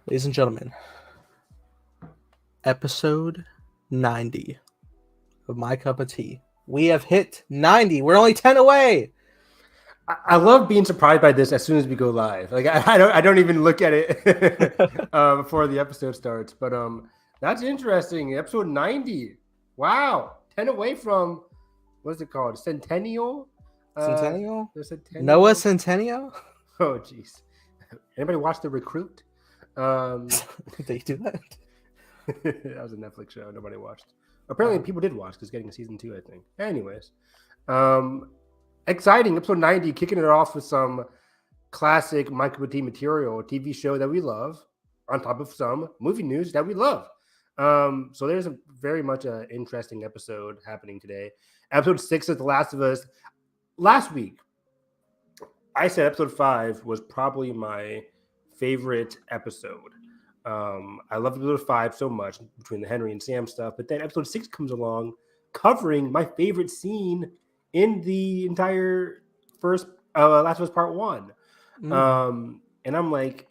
Ladies and gentlemen, episode 90 of My Cup of Tea. We have hit 90. We're only 10 away. I love being surprised by this as soon as we go live. Like I don't even look at it before the episode starts. But that's interesting. Episode 90. Wow, 10 away from what's it called? Centennial. Centennial. Centennial? Noah Centennial. Oh jeez. Anybody watch The Recruit? They do that. That was a Netflix show. Nobody watched. Apparently, people did watch because getting a season 2, I think. Anyways, exciting episode 90, kicking it off with some classic My Cup of Tea material, a TV show that we love, on top of some movie news that we love. So there's a very much an interesting episode happening today. Episode 6 of The Last of Us. Last week, I said episode 5 was probably my favorite episode. I love episode 5 so much between the Henry and Sam stuff, but then episode 6 comes along covering my favorite scene in the entire first Last of Us Part 1. And I'm like,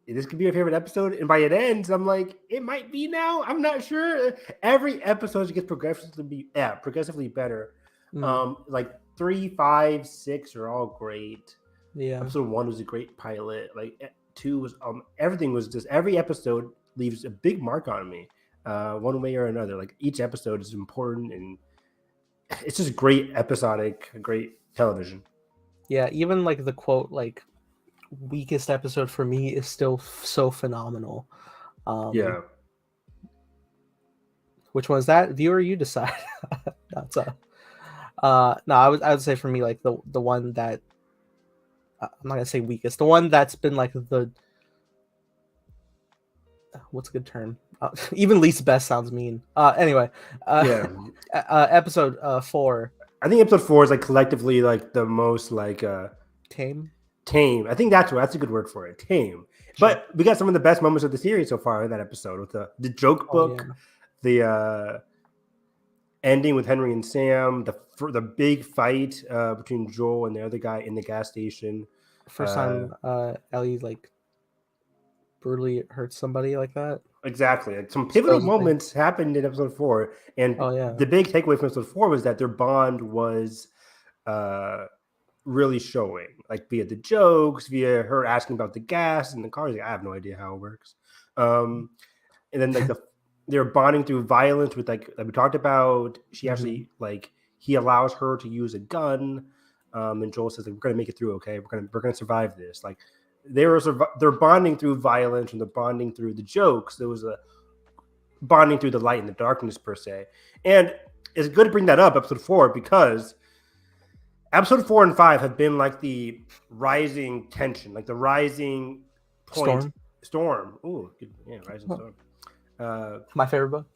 this could be my favorite episode. And by it ends, I'm like, it might be now. I'm not sure. Every episode gets progressively better. Like 3, 5, 6 are all great. Yeah. Episode 1 was a great pilot. Like 2 was everything was just, every episode leaves a big mark on me, one way or another. Like each episode is important, and it's just great episodic, great television. Yeah, even like the quote, like weakest episode for me is still so phenomenal. Yeah. Which one is that? Viewer, you decide. That's no, I would say for me, like the one that I'm not gonna say weakest, the one that's been like the what's a good term? Even least best sounds mean. Anyway, episode 4. I think episode 4 is like collectively like the most like tame. I think that's a good word for it. Tame. Sure. But we got some of the best moments of the series so far in that episode with the joke book, the ending with Henry and Sam, the big fight between Joel and the other guy in the gas station. First time Ellie like brutally hurts somebody like that. Exactly. Like some pivotal moments happened in episode 4, and the big takeaway from episode 4 was that their bond was really showing, like via the jokes, via her asking about the gas in the cars. Like, I have no idea how it works. And then like they're bonding through violence with like we talked about. She actually like he allows her to use a gun, and Joel says like, we're gonna make it through, okay? We're gonna survive this. Like they're bonding through violence, and they're bonding through the jokes. There was a bonding through the light and the darkness per se. And it's good to bring that up, episode 4, because episode 4 and 5 have been like the rising tension, like the rising point. Storm. Ooh, good. Yeah, Rising Storm. My favorite book.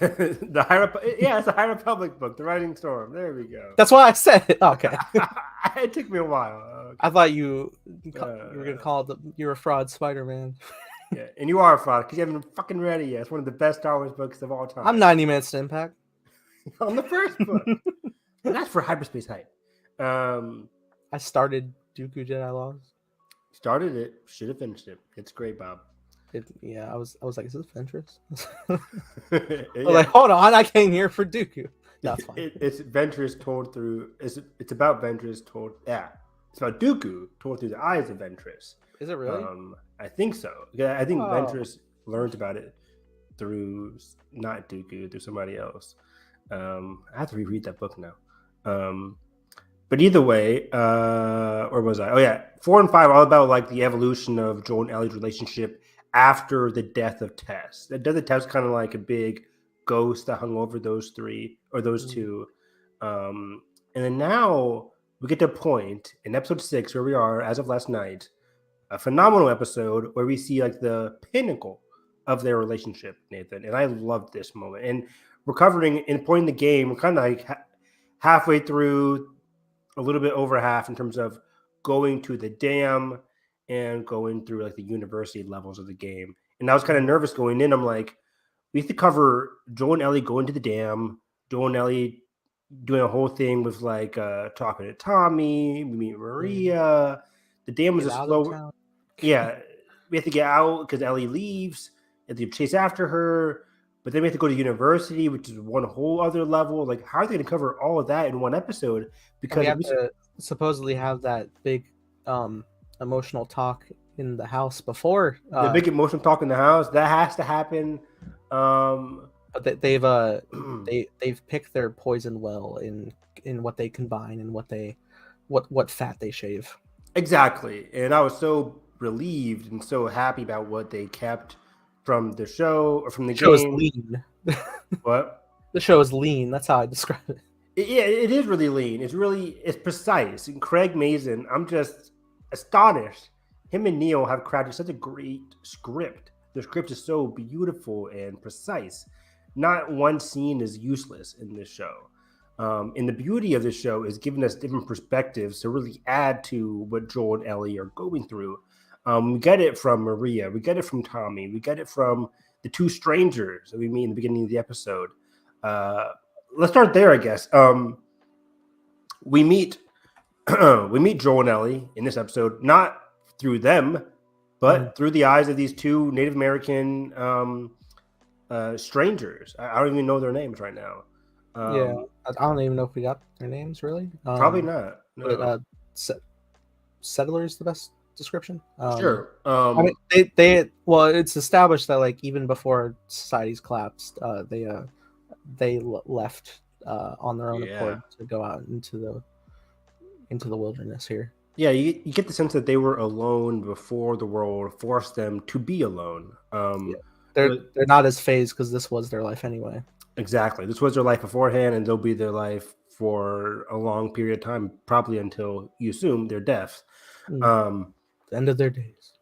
It's the High Republic book, The Rising Storm. There we go. That's why I said it. Okay. It took me a while. Okay. I thought you were gonna call it you're a fraud, Spider-Man. Yeah, and you are a fraud because you haven't fucking read it yet. It's one of the best Star Wars books of all time. I'm 90 minutes to impact. On the first book. That's for Hyperspace hype. I started Dooku Jedi Lost. Started it, should have finished it. It's great, Bob. I was like, is this Ventress? I was like, hold on, I came here for Dooku. That's fine. It's Ventress told through. It's about Ventress told. Yeah, it's about Dooku told through the eyes of Ventress. Is it really? I think so. Yeah, I think Ventress learned about it through not Dooku, through somebody else. I have to reread that book now. But either way, where was I? Oh yeah, 4 and 5 all about like the evolution of Joel and Ellie's relationship after the death of Tess. The death of Tess kind of like a big ghost that hung over those three or those two. And then now we get to a point in episode 6 where we are as of last night, a phenomenal episode where we see like the pinnacle of their relationship, Nathan. And I loved this moment. And we're covering in point in the game, we're kind of like halfway through, a little bit over half in terms of going to the dam and going through like the university levels of the game. And I was kind of nervous going in. I'm like, we have to cover Joel and Ellie going to the dam, Joel and Ellie doing a whole thing with like talking to Tommy, we meet Maria. The dam was a slow. Yeah, we have to get out because Ellie leaves. And they chase after her, but then we have to go to university, which is one whole other level. Like, how are they going to cover all of that in one episode? Because we have to supposedly have that big emotional talk in the house before the big emotional talk in the house that has to happen. But they've picked their poison well in what they combine and what fat they shave. Exactly, and I was so relieved and so happy about what they kept from the show or from the show game. Is lean. What? The show is lean. That's how I describe it. Yeah, it is really lean. It's precise. And Craig Mazin, I'm just astonished. Him and Neil have crafted such a great script. The script is so beautiful and precise. Not one scene is useless in this show. And the beauty of this show is giving us different perspectives to really add to what Joel and Ellie are going through. We get it from Maria. We get it from Tommy. We get it from the two strangers that we meet in the beginning of the episode. Let's start there, I guess. We meet Joel and Ellie in this episode, not through them, but through the eyes of these two Native American strangers. I don't even know their names right now. I don't even know if we got their names really. Probably not. No. But, settlers, the best description. Sure. I mean, it's established that like even before societies collapsed, they left on their own accord to go out into the wilderness here. Yeah, you get the sense that they were alone before the world forced them to be alone. They're not as phased because this was their life anyway. Exactly. This was their life beforehand, and they'll be their life for a long period of time, probably until you assume their deaths. The end of their days.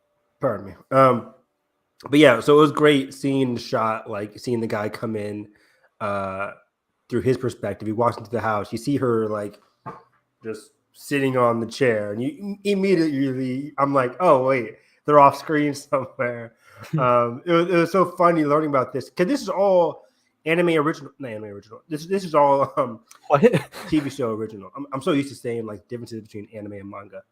Pardon me. But yeah, so it was great seeing the shot, like seeing the guy come in through his perspective. He walks into the house. You see her like just sitting on the chair, and you immediately, I'm like, oh wait, they're off screen somewhere. It was so funny learning about this because this is all not anime original. This is all what? TV show original. I'm so used to saying like differences between anime and manga.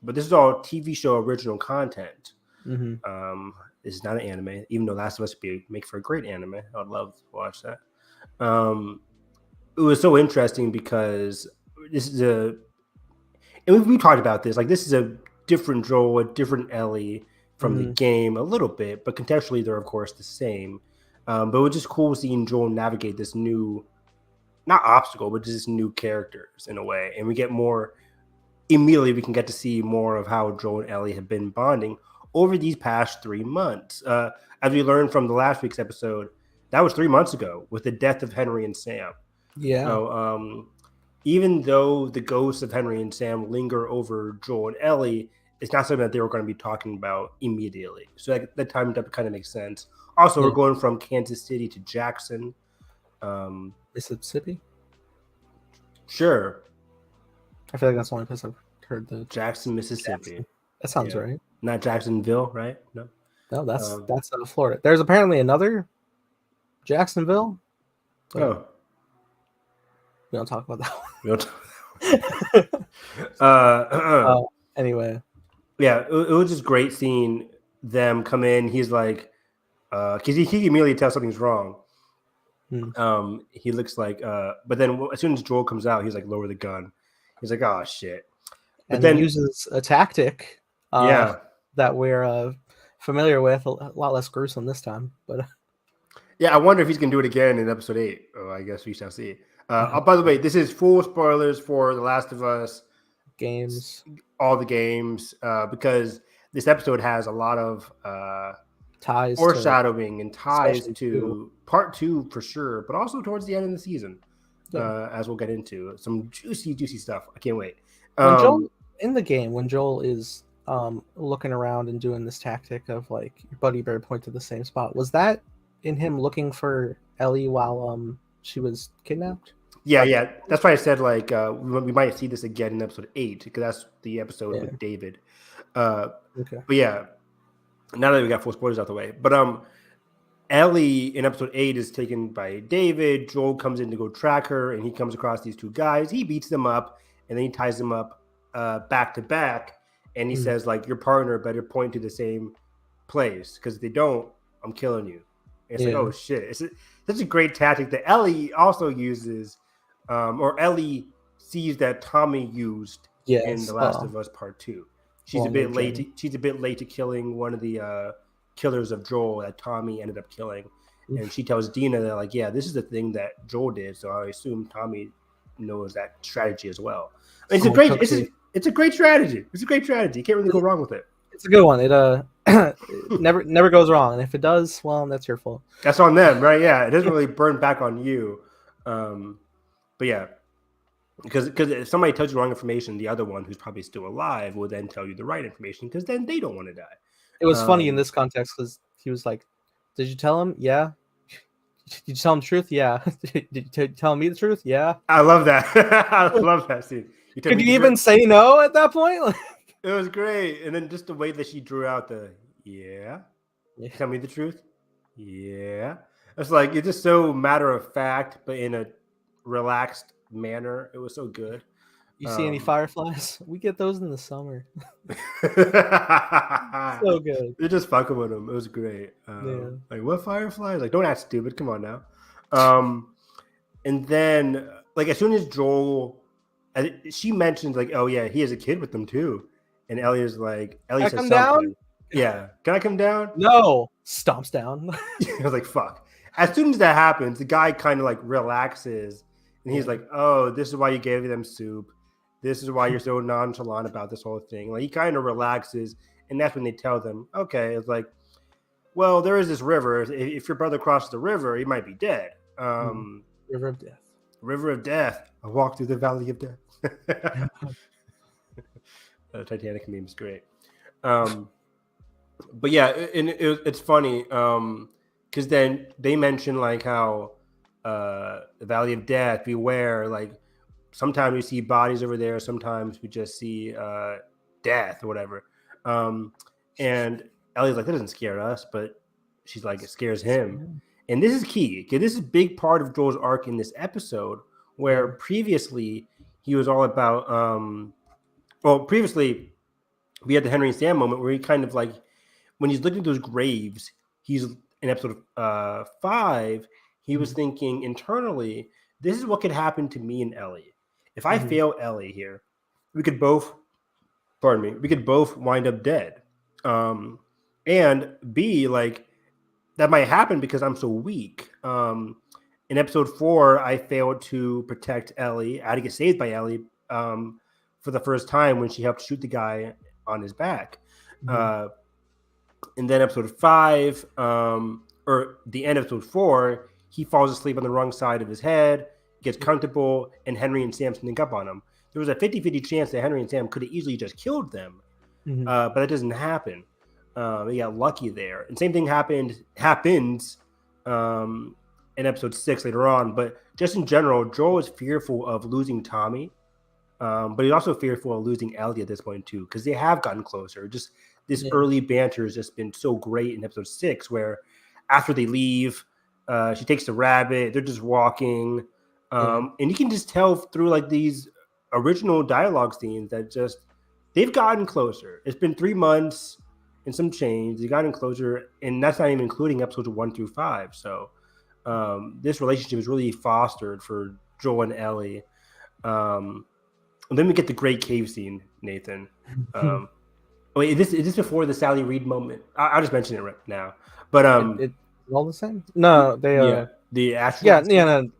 But this is all TV show original content. This is not an anime, even though Last of Us would make for a great anime. I'd love to watch that. It was so interesting because this is and we talked about this. Like, this is a different Joel, a different Ellie from the game a little bit, but contextually they're of course the same. But it was just cool seeing Joel navigate this new, not obstacle, but just new characters in a way. And we get more, immediately we can get to see more of how Joel and Ellie have been bonding over these past 3 months. As we learned from the last week's episode, that was 3 months ago with the death of Henry and Sam. Yeah. So, even though the ghosts of Henry and Sam linger over Joel and Ellie, it's not something that they were going to be talking about immediately. So that timed up kind of makes sense. Also, we're going from Kansas City to Jackson. Mississippi? Sure. I feel like that's the only place I've heard the Jackson, Mississippi. Jackson. That sounds right. Not Jacksonville, right? No, that's Florida. There's apparently another Jacksonville. Oh. We don't talk about that one. Anyway. Yeah, it was just great seeing them come in. He's like, because he immediately tells something's wrong. He looks like, but then as soon as Joel comes out, he's like, lower the gun. He's like, oh shit. But and then he uses a tactic that we're familiar with, a lot less gruesome this time. But yeah, I wonder if he's gonna do it again in episode 8. Oh, I guess we shall see. By the way, this is full spoilers for The Last of Us games, all the games, because this episode has a lot of ties, foreshadowing and ties to part 2 for sure, but also towards the end of the season, as we'll get into some juicy stuff. I can't wait. When Joel in the game, when Joel is looking around and doing this tactic of like your buddy bear point to the same spot, was that in him looking for Ellie while she was kidnapped? Yeah. That's why I said like we might see this again in episode 8 because that's the episode with David. Okay. But yeah, now that we got full spoilers out the way, but Ellie in episode 8 is taken by David. Joel comes in to go track her, and he comes across these two guys. He beats them up, and then he ties them up back to back. and he says like your partner better point to the same place because if they don't, I'm killing you. And it's like, oh shit! It's such a great tactic that Ellie also uses, or Ellie sees that Tommy used in The Last of Us Part 2. She's a bit late. She's a bit late to killing one of the killers of Joel that Tommy ended up killing, and she tells Dina that like, yeah, this is the thing that Joel did, so I assume Tommy knows that strategy as well. I mean, it's a great strategy. It's a great strategy. You can't really go wrong with it. It's a good one. It never goes wrong, and if it does, well, that's your fault. That's on them, right? Yeah, it doesn't really burn back on you. But yeah, because if somebody tells you wrong information, the other one who's probably still alive will then tell you the right information because then they don't want to die. It was funny in this context because he was like, "Did you tell him? Yeah. Did you tell him the truth? Yeah. Did you tell me the truth? Yeah." I love that. I love that scene. Could you even say no at that point? It was great, and then just the way that she drew out the tell me the truth, it's like it's just so matter of fact, but in a relaxed manner. It was so good. You see any fireflies? We get those in the summer. So good. They're just fucking with them. It was great. Like what fireflies? Like don't act stupid. Come on now. And then like as soon as Joel, she mentions like, oh yeah, he has a kid with them too. And Ellie says something. Down? Yeah. Can I come down? No. Stomps down. I was like, fuck. As soon as that happens, the guy kind of like relaxes and he's like, oh, this is why you gave them soup. This is why you're so nonchalant about this whole thing. Like he kind of relaxes. And that's when they tell them, okay, it's like, well, there is this river. If your brother crosses the river, he might be dead. River of death. River of death. I walk through the valley of death. The Titanic meme is great. But yeah, and it's funny because then they mention like how the Valley of Death, beware, like sometimes we see bodies over there, sometimes we just see death or whatever. And Ellie's like, that doesn't scare us, but she's like, it scares him. And this is key, because this is a big part of Joel's arc in this episode, where previously he was all about previously we had the Henry and Sam moment where he kind of like, when he's looking at those graves, he's in episode 5, he was thinking internally, this is what could happen to me and Ellie. If I fail Ellie here, we could both wind up dead. And B, like, that might happen because I'm so weak. In episode 4, I failed to protect Ellie. I had to get saved by Ellie for the first time when she helped shoot the guy on his back. And then episode 5, or the end of episode 4, he falls asleep on the wrong side of his head, gets comfortable, and Henry and Sam sneak up on him. There was a 50-50 chance that Henry and Sam could have easily just killed them, but that doesn't happen. They got lucky there. And same thing happens in episode 6 later on. But just in general, Joel is fearful of losing Tommy, but he's also fearful of losing Ellie at this point too, because they have gotten closer. Just this early banter has just been so great in episode 6, where after they leave, she takes the rabbit, they're just walking, and you can just tell through like these original dialogue scenes that just they've gotten closer. It's been 3 months and some change. They've gotten closer, and that's not even including episodes 1 through 5. So this relationship is really fostered for Joel and Ellie. And then we get the great cave scene, Nathan. Wait, is this before the Sally Reed moment? I'll just mention it right now. But it's all the same. No, they the astronauts.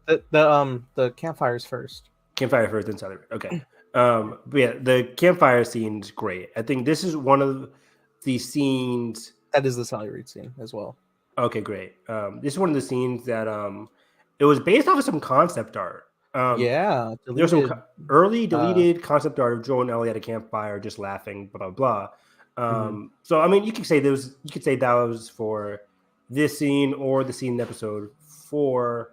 The campfires first. Campfire first, then Sally Reed. Okay. But yeah, the campfire scene's great. I think this is one of the scenes that is the Sally Reed scene as well. Okay, great. This is one of the scenes that it was based off of some concept art. There was some early deleted concept art of Joel and Ellie at a campfire, just laughing, blah blah blah. So I mean, you could say that was for this scene or the scene in episode 4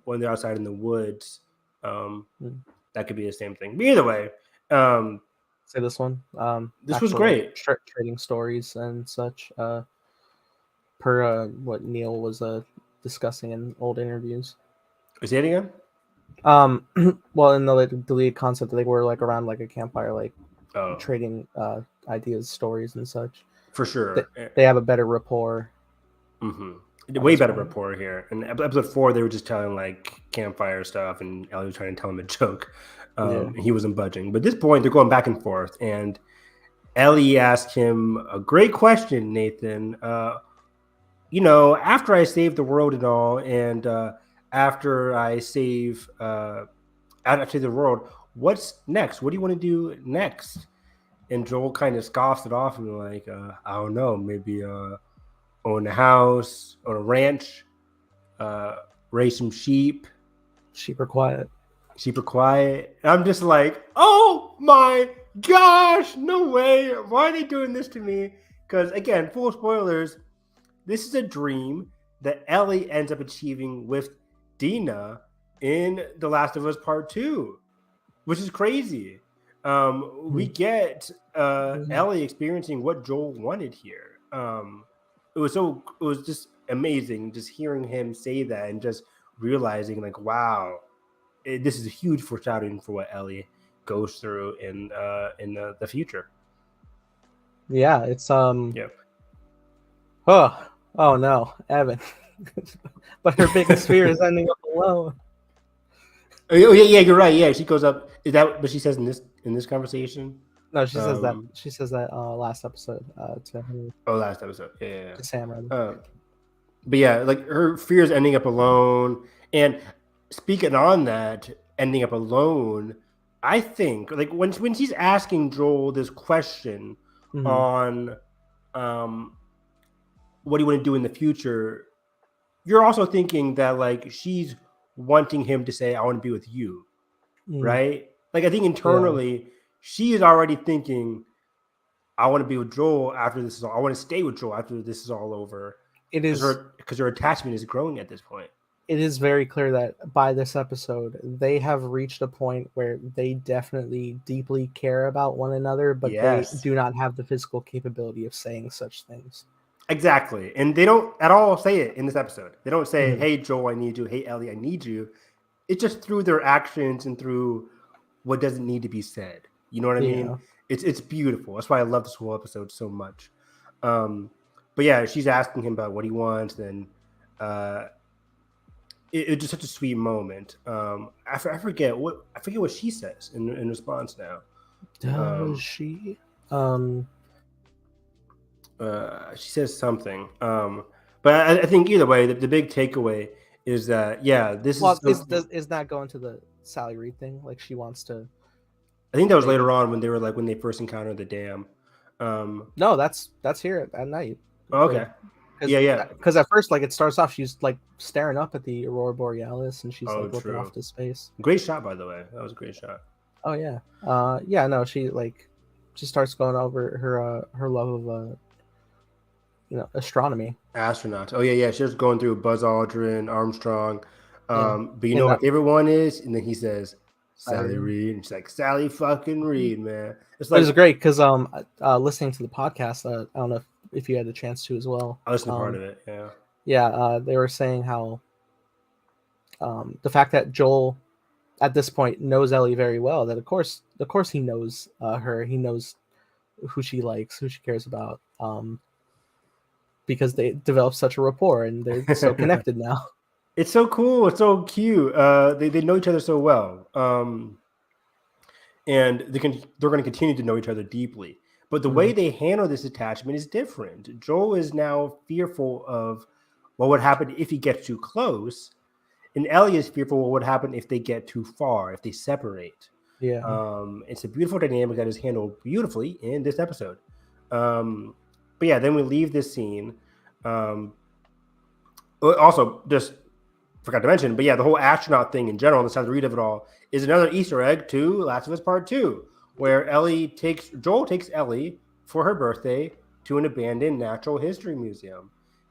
when they're outside in the woods. That could be the same thing. But either way, say this one. This was great. Trading stories and such. Per what Neil was discussing in old interviews. Is it again? Well, in the deleted concept, they were like around like a campfire, like trading ideas, stories, and such. For sure, they have a better rapport. Way better rapport here. In episode 4, they were just telling like campfire stuff, and Ellie was trying to tell him a joke. He wasn't budging. But at this point, they're going back and forth, and Ellie asked him a great question, Nathan. After I save the world and all, and after I save after the world, what's next? What do you want to do next? And Joel kind of scoffs it off and like, I don't know, maybe own a house, own a ranch, raise some sheep. Sheep are quiet. And I'm just like, oh my gosh, no way. Why are they doing this to me? Because again, full spoilers, this is a dream that Ellie ends up achieving with Dina in The Last of Us Part 2, which is crazy. We get Ellie experiencing what Joel wanted here. It was just amazing just hearing him say that and just realizing like, wow, this is a huge foreshadowing for what Ellie goes through in the future. Yeah, it's Yep. Oh no, Evan. But her biggest fear is ending up alone. Oh yeah, you're right. Yeah, she goes up. Is that what she says in this conversation? No, she says that. She says that last episode to her. Oh, last episode. Yeah. To Sam, rather. But yeah, like her fear is ending up alone. And speaking on that, ending up alone, I think like when she's asking Joel this question on what do you want to do in the future, you're also thinking that like she's wanting him to say, I want to be with you, right? Like I think internally she is already thinking, I want to be with Joel after this is all. I want to stay with Joel after this is all over. It is because her attachment is growing at this point. It is very clear that by this episode, they have reached a point where they definitely deeply care about one another, but they do not have the physical capability of saying such things. Exactly. And they don't at all say it in this episode. They don't say, hey, Joel, I need you. Hey, Ellie, I need you. It's just through their actions and through what doesn't need to be said. You know what I mean? It's beautiful. That's why I love this whole episode so much. But yeah, she's asking him about what he wants, and it's just such a sweet moment. I forget what she says in response now. Does she? She says something. But I think either way, the big takeaway is that this is not going to the Sally Reed thing. Like she wants to. I think that was later on when they first encountered the dam. No, that's here at night. Oh, okay. Because at first, like it starts off, she's like staring up at the Aurora Borealis, and she's like looking off to space. Great shot, by the way. That was a great shot. Oh yeah. No, she starts going over her love of astronomy. Astronauts. Oh yeah. She's going through Buzz Aldrin, Armstrong. But you know what my favorite one is? And then he says Sally Reed, and she's like, Sally fucking Reed, man. It was great because listening to the podcast, I don't know if you had a chance to as well. I listened to part of it, they were saying how the fact that Joel at this point knows Ellie very well, that of course he knows her, he knows who she likes, who she cares about, because they developed such a rapport and they're so connected now. It's so cool. It's so cute. They know each other so well, and they're going to continue to know each other deeply. But the way they handle this attachment is different. Joel is now fearful of what would happen if he gets too close, and Ellie is fearful of what would happen if they get too far, if they separate. Yeah. It's a beautiful dynamic that is handled beautifully in this episode. But yeah, then we leave this scene. Also, just forgot to mention, but yeah, the whole astronaut thing in general, the Sally Reed of it all, is another Easter egg to Last of Us Part 2, where Joel takes Ellie for her birthday to an abandoned natural history museum.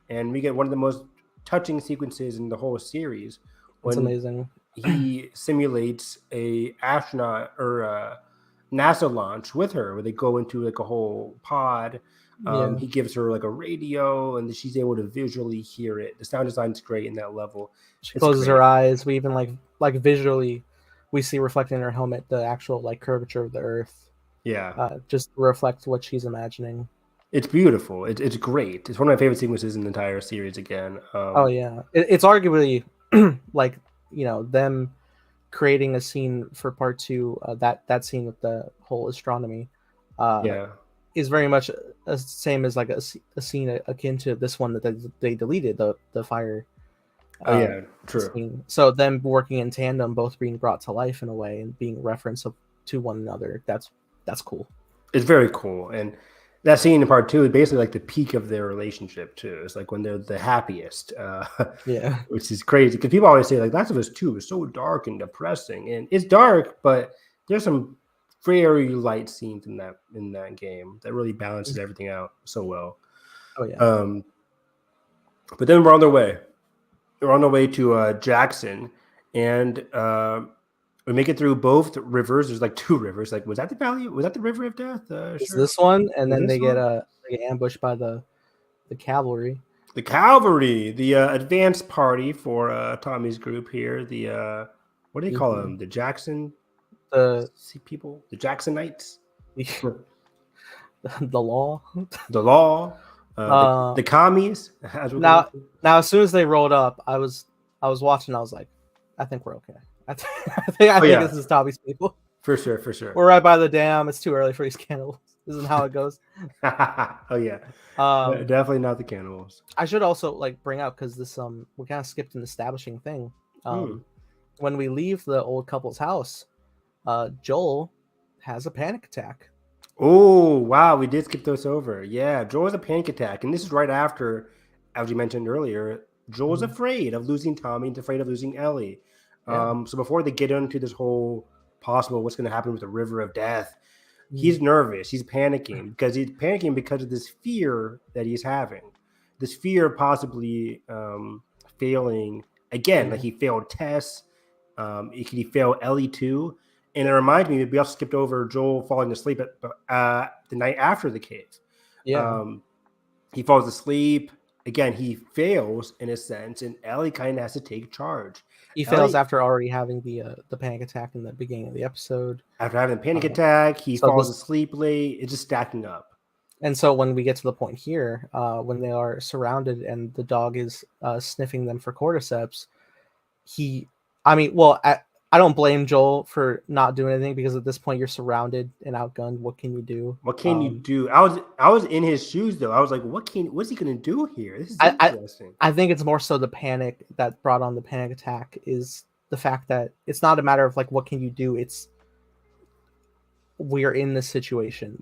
And we get one of the most touching sequences in the whole series. It's amazing. He simulates a astronaut or a NASA launch with her, where they go into like a whole pod. He gives her like a radio, and she's able to visually hear it. The sound design's great in that level. She closes her eyes. We even like visually, we see reflected in her helmet the actual like curvature of the Earth. Yeah. just reflect what she's imagining. It's beautiful. It's great. It's one of my favorite sequences in the entire series again. Oh yeah, it's arguably like them creating a scene for part 2. That scene with the whole astronomy Yeah. is very much the same as like a scene akin to this one that they deleted, the fire Oh yeah, true. scene. So them working in tandem, both being brought to life in a way and being referenced to one another. That's cool. It's very cool. And that scene in part 2 is basically like the peak of their relationship too. It's like when they're the happiest, Yeah, which is crazy because people always say like Last of Us 2 is so dark and depressing, and it's dark, but there's some very light scenes in that game that really balances everything out so well. Oh yeah. But then we're on their way. We're on the way to Jackson, and we make it through both rivers. There's like 2 rivers. Like, was that the valley? Was that the River of Death? It's Sure. this one, and Was then they one? get ambushed by the cavalry. The cavalry, the advanced party for Tommy's group here. The what do they call them? The Jackson people, the Jacksonites, the law, the law, the commies. Now, as soon as they rolled up, I was watching. I was like, I think we're okay. I think this is Tommy's people. For sure. We're right by the dam. It's too early for these cannibals. This isn't how it goes. Oh yeah, definitely not the cannibals. I should also like bring out, because this we kind of skipped an establishing thing. When we leave the old couple's house, Joel has a panic attack. Oh wow, we did skip those over. Yeah, Joel has a panic attack, and this is right after, as you mentioned earlier, Joel's afraid of losing Tommy and afraid of losing Ellie. So before they get into this whole possible what's going to happen with the River of Death, he's nervous. He's panicking because of this fear that he's having. This fear of possibly failing again. Like he failed Tess. He failed Ellie too. And it reminds me, we also skipped over Joel falling asleep at the night after the cave. Yeah. He falls asleep. Again, he fails in a sense, and Ellie kind of has to take charge. He fails after already having the panic attack in the beginning of the episode. After having a panic attack, he falls asleep late. It's just stacking up. And so when we get to the point here, when they are surrounded and the dog is sniffing them for cordyceps, I don't blame Joel for not doing anything, because at this point you're surrounded and outgunned. What can you do? What can you do? I was in his shoes though. I was like, what's he gonna do here? This is interesting. I think it's more so the panic that brought on the panic attack is the fact that it's not a matter of like what can you do. It's we're in this situation.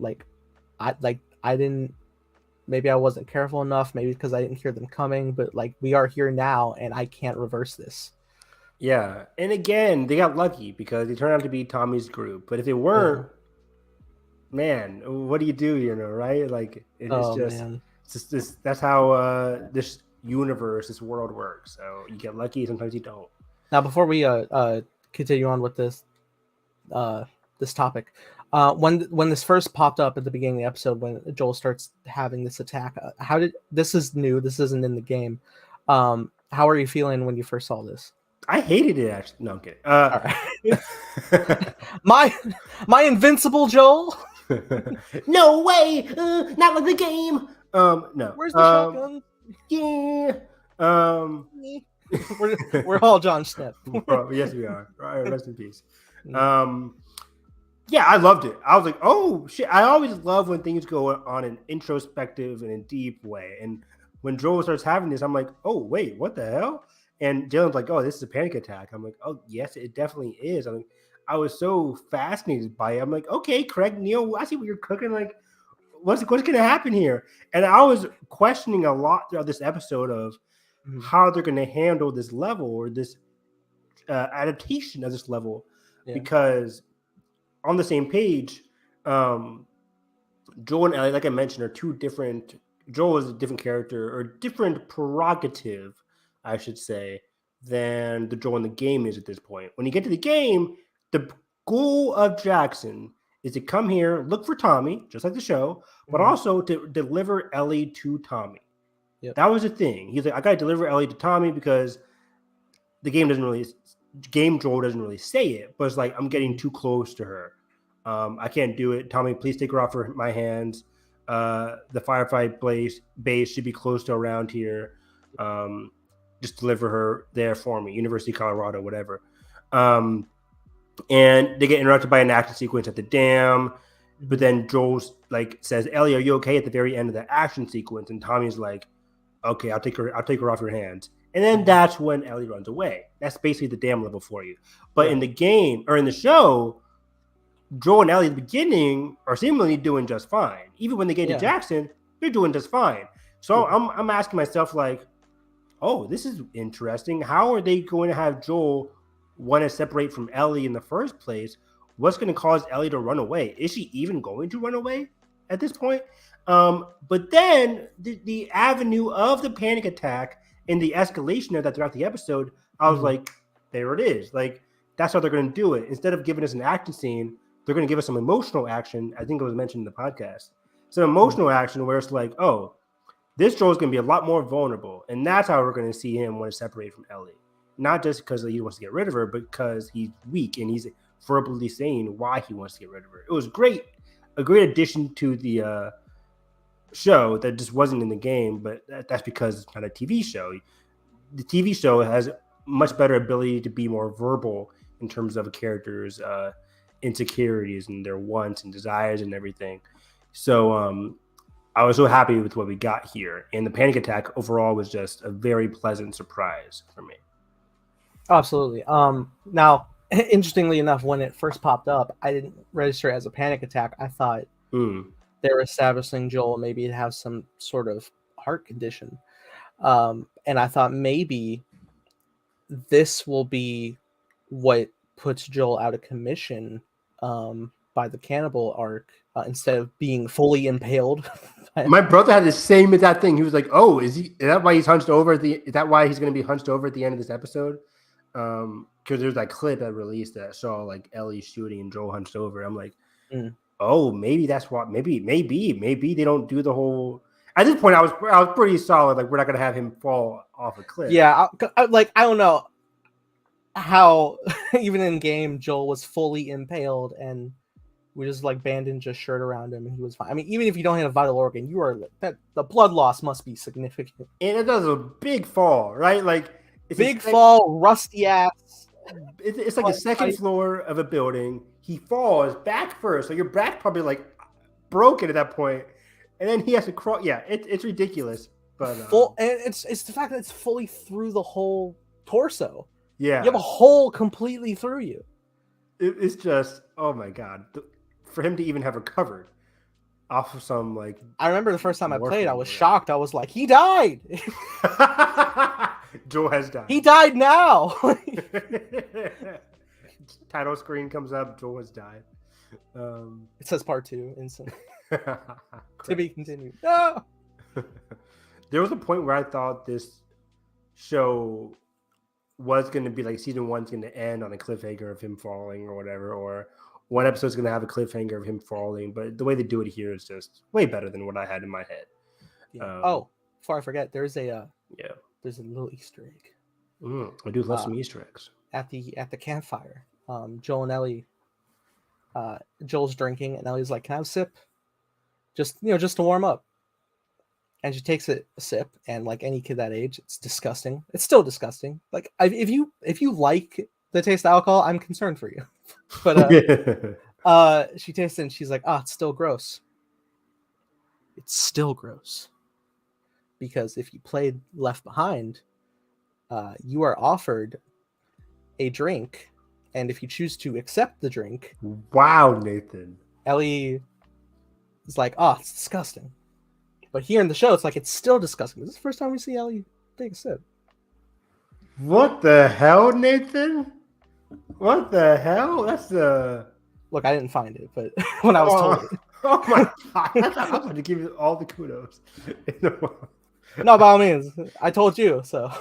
Maybe I wasn't careful enough. Maybe because I didn't hear them coming. But like we are here now, and I can't reverse this. Yeah, and again, they got lucky because they turned out to be Tommy's group. But if they weren't, man, what do you do? Right? Like it's just that's how this universe, this world works. So you get lucky, sometimes you don't. Now, before we continue on with this this topic, when this first popped up at the beginning of the episode, when Joel starts having this attack, this is new? This isn't in the game. How are you feeling when you first saw this? I hated it, actually. No, I'm kidding. All right. my invincible Joel. No way! Not like the game. No. Where's the shotgun? Yeah. We're all John Schnepp. Yes, we are. All right, rest in peace. Yeah, I loved it. I was like, oh shit! I always love when things go on an introspective and a deep way. And when Joel starts having this, I'm like, oh wait, what the hell? And Dylan's like, oh, this is a panic attack. I'm like, oh, yes, it definitely is. I was so fascinated by it. I'm like, okay, Craig, Neil, I see what you're cooking. Like, what's going to happen here? And I was questioning a lot throughout this episode of how they're going to handle this level or this adaptation of this level. Yeah. Because on the same page, Joel and Ellie, like I mentioned, are two different. Joel is a different character or different prerogative, I should say, than the Joel in the game is at this point. When you get to the game, the goal of Jackson is to come here, look for Tommy, just like the show, but also to deliver Ellie to Tommy. Yep. That was the thing. He's like, I got to deliver Ellie to Tommy because the game Joel doesn't really say it, but it's like, I'm getting too close to her. I can't do it. Tommy, please take her off my hands. The firefight base should be close to around here. Just deliver her there for me. University of Colorado, whatever. And they get interrupted by an action sequence at the dam. But then Joel like says, "Ellie, are you okay?" at the very end of the action sequence, and Tommy's like, "Okay, I'll take her off your hands." And then that's when Ellie runs away. That's basically the dam level for you. But in the game or in the show, Joel and Ellie at the beginning are seemingly doing just fine. Even when they get to Jackson, they're doing just fine. So I'm asking myself like, oh, this is interesting. How are they going to have Joel want to separate from Ellie in the first place? What's going to cause Ellie to run away? Is she even going to run away at this point? But then the avenue of the panic attack and the escalation of that throughout the episode, I was like, there it is. Like, that's how they're going to do it. Instead of giving us an action scene, they're going to give us some emotional action. I think it was mentioned in the podcast. Some emotional action where it's like, oh, this Joel's going to be a lot more vulnerable. And that's how we're going to see him want to separate from Ellie. Not just because he wants to get rid of her, but because he's weak and he's verbally saying why he wants to get rid of her. It was great. A great addition to the show that just wasn't in the game, but that's because it's not a TV show. The TV show has much better ability to be more verbal in terms of a character's insecurities and their wants and desires and everything. So I was so happy with what we got here. And the panic attack overall was just a very pleasant surprise for me. Absolutely. Now, interestingly enough, when it first popped up, I didn't register it as a panic attack. I thought they were establishing Joel maybe to have some sort of heart condition. And I thought maybe this will be what puts Joel out of commission by the cannibal arc instead of being fully impaled. My brother had the same exact thing. He was like, "Oh, is that why he's hunched over? Is that why he's going to be hunched over at the end of this episode?" Because there's that clip that released that saw like Ellie shooting and Joel hunched over. I'm like, oh, maybe that's what. Maybe they don't do the whole. At this point, I was pretty solid. Like, we're not going to have him fall off a cliff. Yeah, I don't know how even in game Joel was fully impaled and we just like bandaged a shirt around him and he was fine. I mean, even if you don't have a vital organ, the blood loss must be significant. And it does a big fall, right? Like it's fall, rusty ass. It's like a second floor of a building. He falls back first, so your back probably like broken at that point, and then he has to crawl. Yeah, it's ridiculous. But and it's the fact that it's fully through the whole torso. Yeah, you have a hole completely through you. It's just, oh my god, for him to even have recovered off of some like. I remember the first time I played, I was shocked. I was like, he died. Joel has died. He died now. Title screen comes up. Joel has died. It says part 2. Instant. To be continued. No. There was a point where I thought this show was going to be like season 1's going to end on a cliffhanger of him falling or whatever, or one episode's going to have a cliffhanger of him falling. But the way they do it here is just way better than what I had in my head. Yeah. Before I forget, there's a little Easter egg. I do love some Easter eggs at the campfire. Joel and Ellie. Joel's drinking, and Ellie's like, "Can I have a sip? Just to warm up." And she takes a sip, and like any kid that age, it's disgusting. It's still disgusting. Like if you like the taste of alcohol, I'm concerned for you. But she tastes it, and she's like, "It's still gross." It's still gross. Because if you played Left Behind, you are offered a drink, and if you choose to accept the drink, wow, Nathan, Ellie is like, it's disgusting. But here in the show, it's like it's still disgusting. This is the first time we see Ellie take a sip. What the hell, Nathan? What the hell? That's the look. I didn't find it, but when I was told it. Oh my god! I was going to give you all the kudos in the world. No, by all means, I told you so.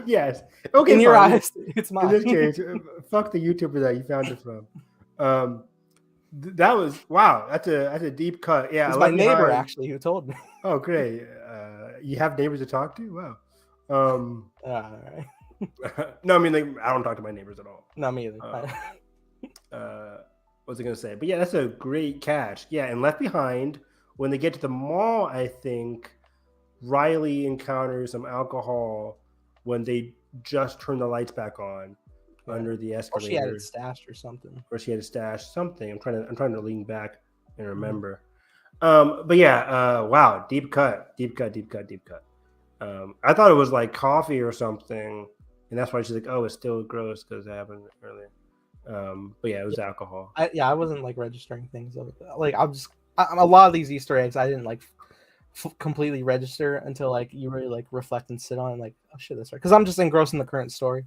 Yes. Okay. In your eyes, it's mine. In this case, fuck the YouTuber that you found it from. That was wow. That's a deep cut. Yeah, it's my neighbor actually who told me. Oh, great. You have neighbors to talk to? Wow. All right. No, I mean, like, I don't talk to my neighbors at all. Not me either. was I gonna say? But yeah, that's a great catch. Yeah, and Left Behind, when they get to the mall, I think Riley encounters some alcohol when they just turn the lights back on under the escalator. Or she had it stashed or something. Something. I'm trying to lean back and remember. But yeah, wow, deep cut. I thought it was like coffee or something, and that's why she's like, oh, it's still gross because it happened earlier. But yeah, it was alcohol. I wasn't like registering things. Like a lot of these Easter eggs I didn't like completely register until like you really like reflect and sit on and like, oh shit, that's right, because I'm just engrossed in the current story.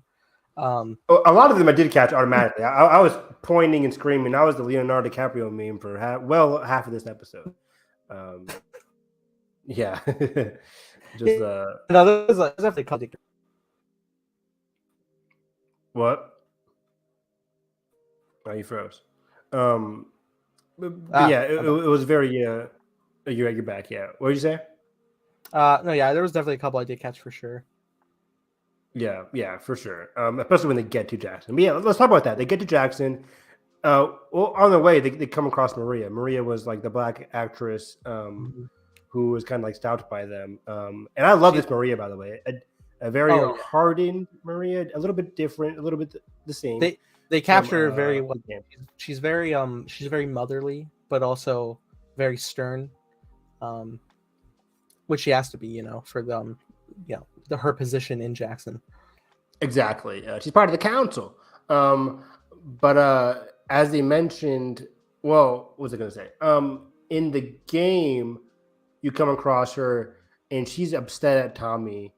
A lot of them I did catch automatically. I was pointing and screaming. I was the Leonardo DiCaprio meme for half of this episode. Yeah. Just no, there's definitely contradictory. What? Oh, you froze. Yeah, it was very you're back. Yeah, what did you say? No, yeah, there was definitely a couple I did catch for sure. Yeah, for sure. Especially when they get to Jackson. But yeah, let's talk about that. They get to Jackson. Well, on the way, they come across Maria. Maria was like the black actress who was kind of like stopped by them. And I love this Maria, by the way. A very hardened Maria, a little bit different, a little bit the same. They capture her very well. She's very motherly, but also very stern, which she has to be, for them, her position in Jackson. Exactly. She's part of the council. But as they mentioned, well, what was I going to say? In the game, you come across her, and she's upset at Tommy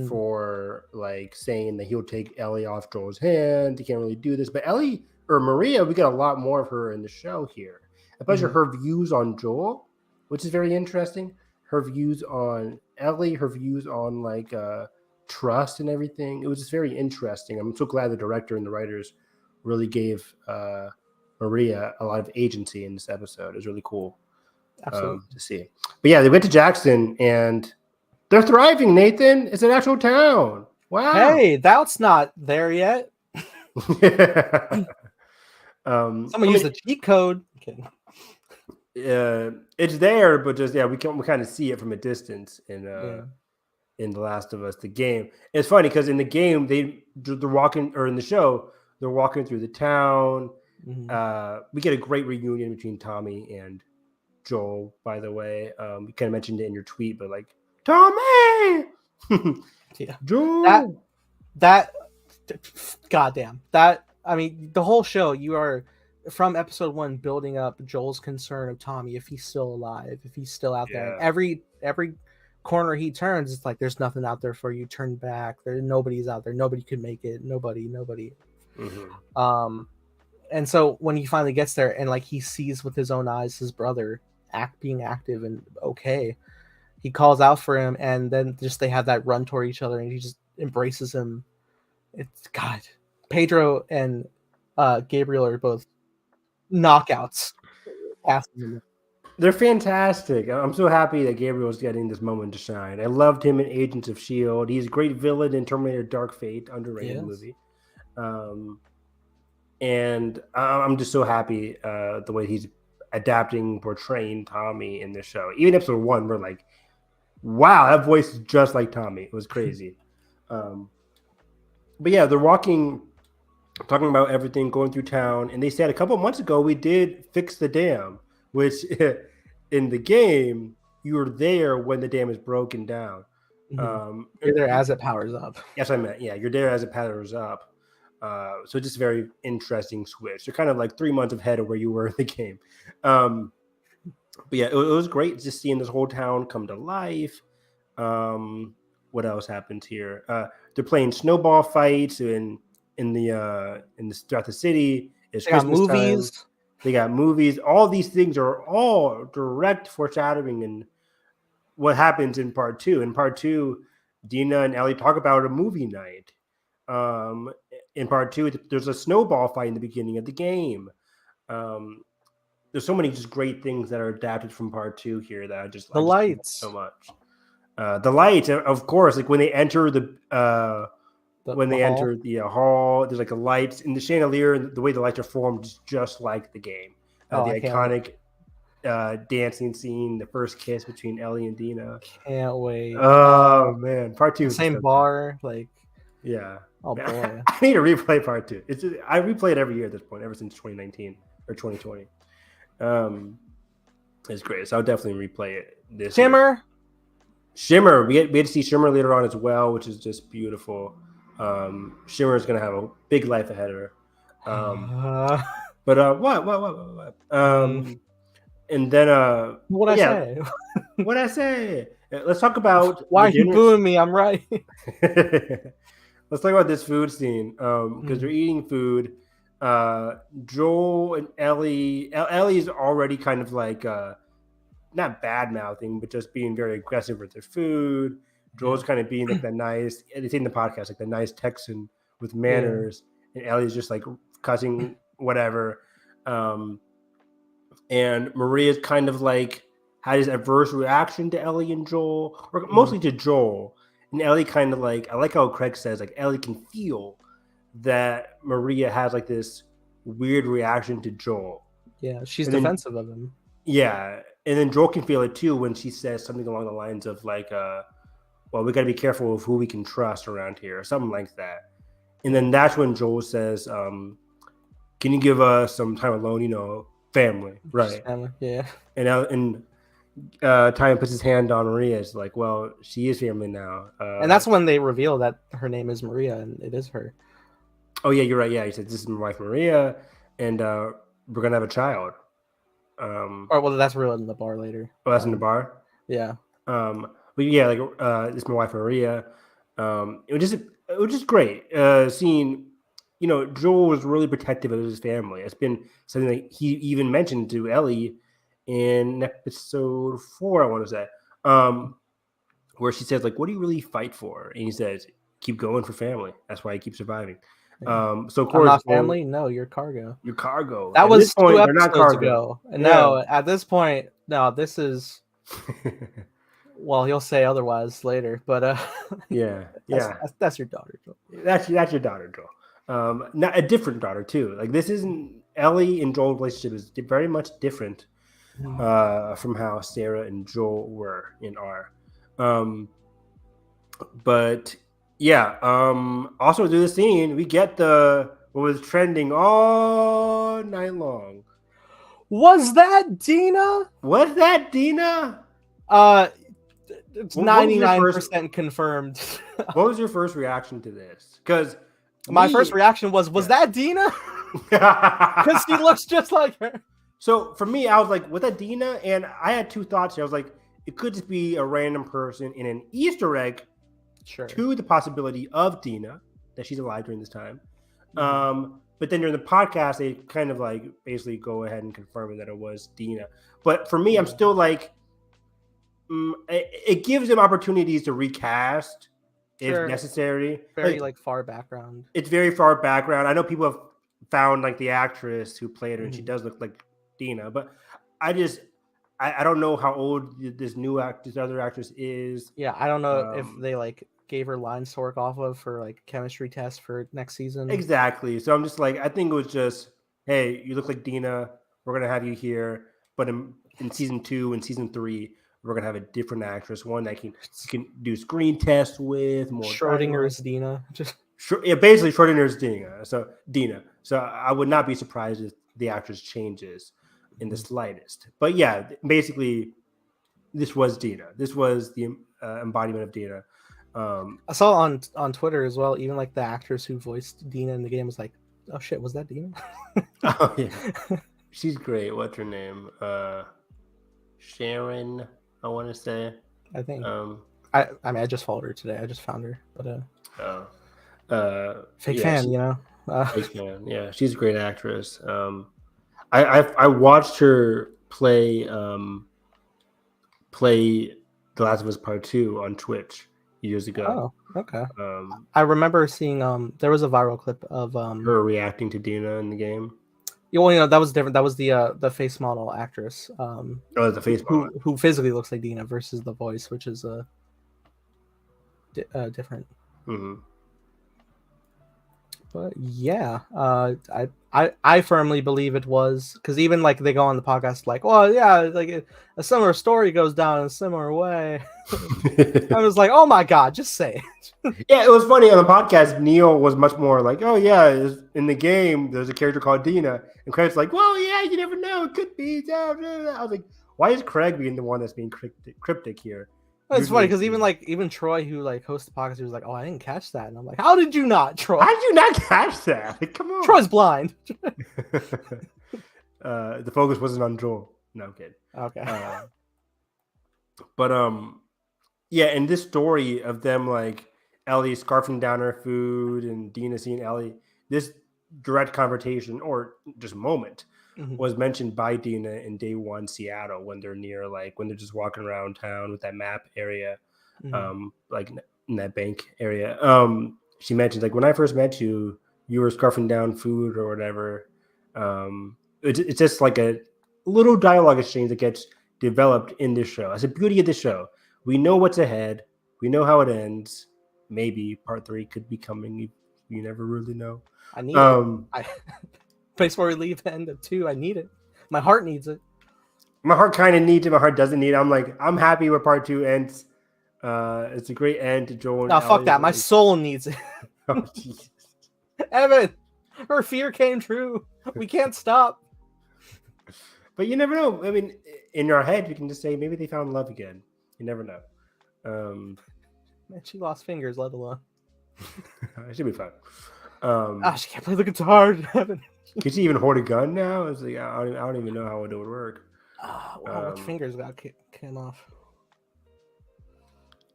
for like saying that he'll take Ellie off Joel's hand. He can't really do this. But Ellie or Maria, we get a lot more of her in the show here, especially her views on Joel, which is very interesting. Her views on Ellie, her views on like trust and everything. It was just very interesting. I'm so glad the director and the writers really gave Maria a lot of agency in this episode. It was really cool to see. But yeah, they went to Jackson and they're thriving, Nathan. It's an actual town. Wow. Hey, that's not there yet. Someone used the cheat code. Okay. It's there, but just we kind of see it from a distance in The Last of Us, the game. It's funny because in the game they're walking, or in the show they're walking through the town. We get a great reunion between Tommy and Joel. By the way, you kind of mentioned it in your tweet, but like Tommy, Joel, that goddamn that. I mean, the whole show, you are from episode 1 building up Joel's concern of Tommy, if he's still alive, if he's still out there. Every corner he turns, it's like there's nothing out there for you. Turn back. Nobody's out there. Nobody could make it. Nobody. And so when he finally gets there and like he sees with his own eyes his brother being active and okay, he calls out for him, and then just they have that run toward each other, and he just embraces him. It's God. Pedro and Gabriel are both knockouts. They're fantastic. I'm so happy that Gabriel's getting this moment to shine. I loved him in Agents of S.H.I.E.L.D. He's a great villain in Terminator Dark Fate, underrated movie. And I'm just so happy the way he's adapting, portraying Tommy in this show. Even episode 1, we're like, wow, that voice is just like Tommy. It was crazy. But yeah, they're walking, talking about everything, going through town. And they said a couple months ago, we did fix the dam, which in the game, you were there when the dam is broken down. You're there as it powers up. Yes, I meant, you're there as it powers up. So just a very interesting switch. You're kind of like 3 months ahead of where you were in the game. But yeah, it was great just seeing this whole town come to life. What else happens here? They're playing snowball fights throughout the city. It's Christmas movies. Time. They got movies. All these things are all direct foreshadowing in what happens in part 2. In part 2, Dina and Ellie talk about a movie night. In part 2, there's a snowball fight in the beginning of the game. There's so many just great things that are adapted from part 2 here that I just lights so much. The lights, of course, like when they enter the when they enter the hall. There's like the lights in the chandelier, and the way the lights are formed is just like the game. The iconic dancing scene, the first kiss between Ellie and Dina. Can't wait. Oh man, part 2 the is same bar, like yeah. Oh boy, I need to replay part 2. I replay it every year at this point, ever since 2019 or 2020. It's great, so I'll definitely replay it this Shimmer. Shimmer, we had to see Shimmer later on as well, which is just beautiful. Shimmer is gonna have a big life ahead of her. But what? And then What'd I say? What'd I say? Let's talk about why are you booing me? I'm right. Let's talk about this food scene because they're eating food. Joel and Ellie. Ellie's already kind of like not bad mouthing, but just being very aggressive with their food. Joel's kind of being like the nice. It's in the podcast, like the nice Texan with manners, and Ellie's just like cussing whatever. And Maria's kind of like had this adverse reaction to Ellie and Joel, or mostly to Joel. And Ellie kind of like, I like how Craig says, like Ellie can feel that Maria has like this weird reaction to Joel. Yeah, she's defensive of him. Yeah, and then Joel can feel it too when she says something along the lines of like, well, we got to be careful of who we can trust around here, or something like that. And then that's when Joel says, can you give us some time alone, family, right? Family, yeah. And Ty puts his hand on Maria. It's like, well, she is family now. And that's when they reveal that her name is Maria, and it is her. Oh yeah, you're right. Yeah, he said, "This is my wife Maria, and we're gonna have a child." That's real in the bar later. Oh, that's in the bar. Yeah. But yeah, like this is my wife Maria. It was just great seeing. Joel was really protective of his family. It's been something that he even mentioned to Ellie in episode 4, I want to say, where she says, like, what do you really fight for? And he says, keep going for family. That's why I keep surviving. So of course, not family. No, you're cargo. You're cargo. That was 2 episodes ago. And no, at this point, no, this is. Well, he'll say otherwise later, but that's your daughter, Joel. That's your daughter, Joel. Not a different daughter too. Like this isn't Ellie and Joel's relationship is very much different from how Sarah and Joel were in R. But yeah. Also through the scene, we get what was trending all night long. Was that Dina? It's 99% confirmed. What was your first reaction to this? Because my first reaction was that Dina? Because he looks just like her. So for me, I was like, was that Dina? And I had 2 thoughts here. I was like, it could just be a random person in an Easter egg to the possibility of Dina, that she's alive during this time. But then during the podcast, they kind of like basically go ahead and confirm that it was Dina. But for me, I'm still like, it gives them opportunities to recast if necessary. Very like far background. It's very far background. I know people have found like the actress who played her, and she does look like Dina. But I don't know how old this other actress is. Yeah, I don't know if they like gave her lines to work off of for like chemistry tests for next season. Exactly. So I'm just like, I think it was just, hey, you look like Dina. We're gonna have you here, but in season 2 and season 3. We're gonna have a different actress, one that can do screen tests with more. Schrodinger's Dina, basically Schrodinger's Dina. So I would not be surprised if the actress changes in the slightest. But yeah, basically, this was Dina. This was the embodiment of Dina. I saw on Twitter as well. Even like the actress who voiced Dina in the game was like, "Oh shit, was that Dina?" Oh yeah, she's great. What's her name? Sharon. I want to say. I think. I mean, I just followed her today. I just found her, but fake fan, Fake fan. Yeah, she's a great actress. I watched her play The Last of Us Part 2 on Twitch years ago. Oh, okay. I remember seeing there was a viral clip of her reacting to Dina in the game. That was different. That was the face model actress. The face model who physically looks like Dina versus the voice, which is different. Mm-hmm. But yeah, I firmly believe it was, because even like they go on the podcast like, well, yeah, like a similar story goes down in a similar way. I was like, oh my god, just say it. Yeah, it was funny on the podcast. Neil was much more like, "Oh yeah, in the game, there's a character called Dina," and Craig's like, "Well, yeah, you never know. It could be." I was like, "Why is Craig being the one that's being cryptic here?" It's funny because even Troy, who like hosts the podcast, he was like, "Oh, I didn't catch that," and I'm like, "How did you not, Troy? How did you not catch that? Like, come on, Troy's blind." The focus wasn't on Joel. No, I'm kidding. Okay. But yeah, and this story of them like Ellie scarfing down her food and Dina seeing Ellie, this direct confrontation or just moment was mentioned by Dina in Day One Seattle when they're near when they're just walking around town with that map area, like in that bank area. She mentions like, when I first met you, you were scarfing down food or whatever. It's just like a little dialogue exchange that gets developed in this show. That's the beauty of the show. We know what's ahead. We know how it ends. Maybe part 3 could be coming. You never really know. I need it. Place where we leave the end of 2. I need it. My heart needs it. My heart kind of needs it. My heart doesn't need it. I'm like, I'm happy where part 2 ends. It's a great end to Joel. No, fuck that. My soul needs it. Oh, Jesus. Evan, her fear came true. We can't stop. But you never know. I mean, in your head, you can just say maybe they found love again. You never know. Man, she lost fingers, let alone. It should be fun. She can't play the guitar. Evan. Can she even hold a gun now? It's like, I don't even know how it would work. Which fingers came off?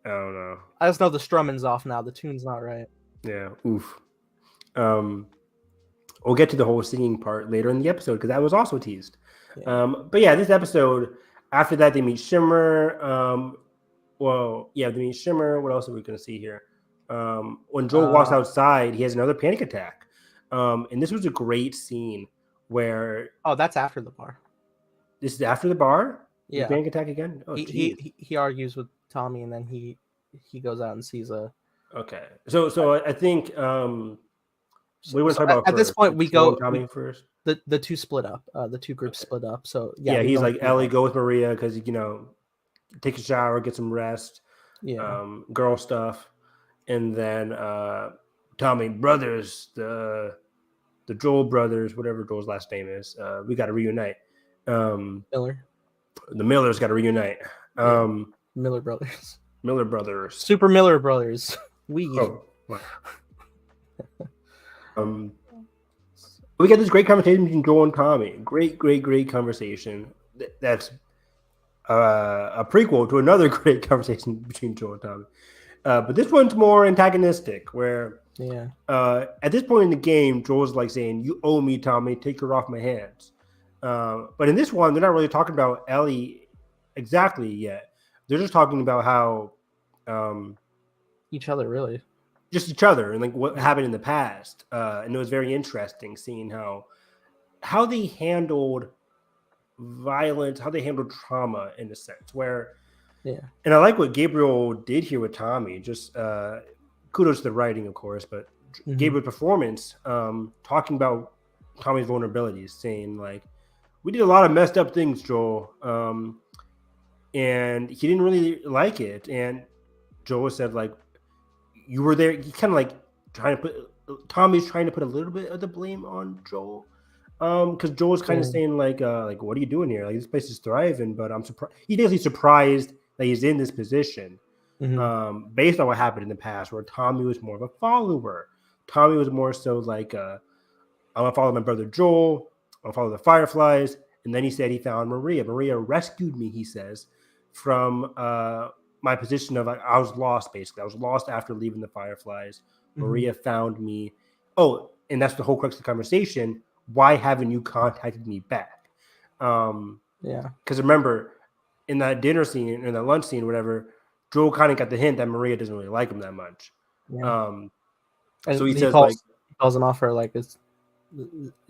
I don't know. I just know the strumming's off now. The tune's not right. Yeah. Oof. We'll get to the whole singing part later in the episode because that was also teased. Yeah. But yeah, this episode, after that, they meet Shimmer. They meet Shimmer. What else are we going to see here? When Joel walks outside, he has another panic attack. And this was a great scene where... Oh, that's after the bar. This is after the bar? Yeah. The panic attack again? Oh, he argues with Tommy, and then he goes out and sees a... Okay. So I think... we want to talk about at this point. We go Tommy first. The two split up. The two groups split up. So yeah, he's like, Ellie, go with Maria because take a shower, get some rest. Yeah. Girl stuff, and then Tommy brothers, the Joel brothers, whatever Joel's last name is. We got to reunite. Miller. The Millers got to reunite. Miller brothers. Miller brothers. Super Miller brothers. We got this great conversation between Joel and Tommy. Great conversation. That's a prequel to another great conversation between Joel and Tommy. But this one's more antagonistic, where at this point in the game, Joel's like saying, "You owe me, Tommy. Take her off my hands." But in this one, they're not really talking about Ellie exactly yet. They're just talking about how each other, really. Just each other and like what happened in the past. And it was very interesting seeing how they handled violence, how they handled trauma in a sense where, and I like what Gabriel did here with Tommy, just kudos to the writing, of course, but Gabriel's performance, talking about Tommy's vulnerabilities, saying like, we did a lot of messed up things, Joel. And he didn't really like it. And Joel said like, you were there. He kind of like Tommy's trying to put a little bit of the blame on Joel. Because Joel's kind of saying like, what are you doing here? Like, this place is thriving, but I'm surprised. He's basically surprised that he's in this position, based on what happened in the past, where Tommy was more of a follower. Tommy was more so like, I'm gonna follow my brother Joel. I'm gonna follow the Fireflies. And then he said he found Maria. Maria rescued me, he says, from my position of I was lost, basically. I was lost after leaving the Fireflies. Maria found me. Oh, and that's the whole crux of the conversation. Why haven't you contacted me back? Because remember, in that dinner scene, in that lunch scene, whatever, Joel kind of got the hint that Maria doesn't really like him that much. And so he says, calls him off for like, is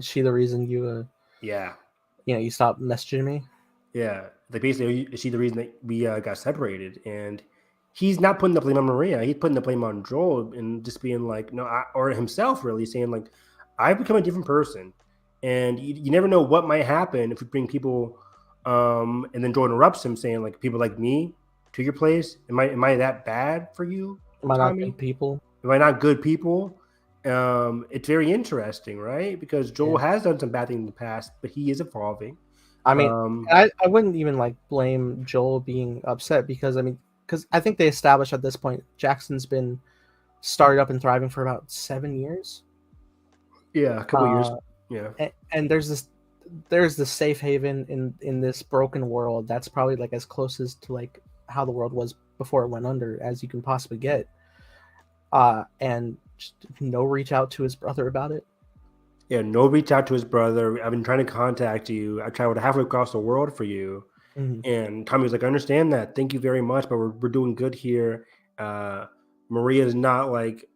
she the reason you you stopped messaging me? Yeah, like basically, is she the reason that we got separated? And he's not putting the blame on Maria. He's putting the blame on Joel and just being like, no, or himself really saying like, I've become a different person, and you never know what might happen if you bring people. And then Joel interrupts him, saying like, people like me to your place. Am I that bad for you, Am I not Tommy? good people? Am I not good people? It's very interesting, right? Because Joel has done some bad things in the past, but he is evolving. I mean, I wouldn't even like blame Joel being upset because I think they established at this point Jackson's been started up and thriving for about 7 years. Yeah, a couple years. Yeah, and there's this safe haven in this broken world that's probably like as close as to like how the world was before it went under as you can possibly get. And just no reach out to his brother about it. Yeah, no reach out to his brother. I've been trying to contact you. I traveled halfway across the world for you. Mm-hmm. And Tommy was like, I understand that. Thank you very much, but we're doing good here. Maria's not like,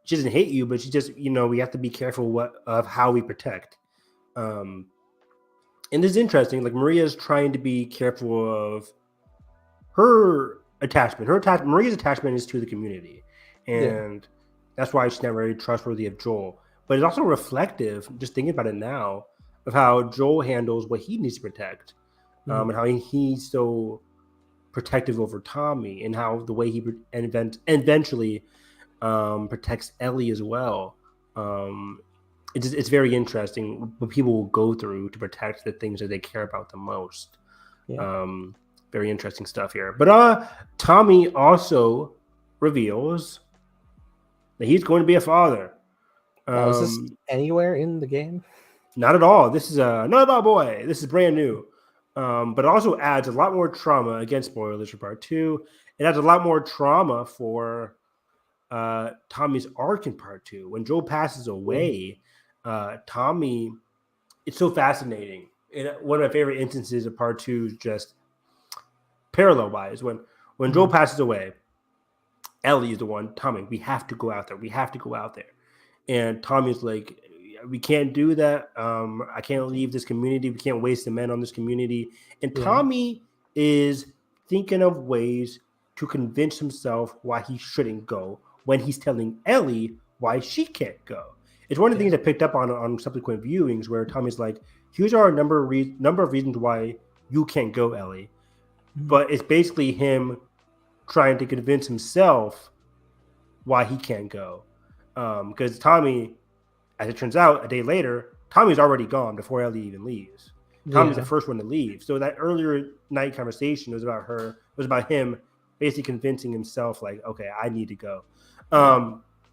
she doesn't hate you, but she just, we have to be careful of how we protect. And this is interesting. Like, Maria's trying to be careful of her attachment. Maria's attachment is to the community. And that's why she's not very trustworthy of Joel. But it's also reflective, just thinking about it now, of how Joel handles what he needs to protect, and how he's so protective over Tommy, and how the way he eventually protects Ellie as well. It's very interesting what people will go through to protect the things that they care about the most. Yeah. Very interesting stuff here. But Tommy also reveals that he's going to be a father. Now, is this anywhere in the game? Not at all. This is not about boy. This is brand new. But it also adds a lot more trauma. Again, spoilers for part 2. It adds a lot more trauma for Tommy's arc in part 2. When Joel passes away, Tommy, it's so fascinating. And one of my favorite instances of part 2 is just parallel-wise. When Joel passes away, Ellie is the one, Tommy, we have to go out there. We have to go out there. And Tommy's like, we can't do that. I can't leave this community. We can't waste the men on this community. And Tommy is thinking of ways to convince himself why he shouldn't go when he's telling Ellie why she can't go. It's one of the things I picked up on subsequent viewings where Tommy's like, here's our number of reasons why you can't go, Ellie. But it's basically him trying to convince himself why he can't go. Because Tommy, as it turns out, a day later, Tommy's already gone before Ellie even leaves. Tommy's the first one to leave. So that earlier night conversation was about him basically convincing himself, like, okay, I need to go.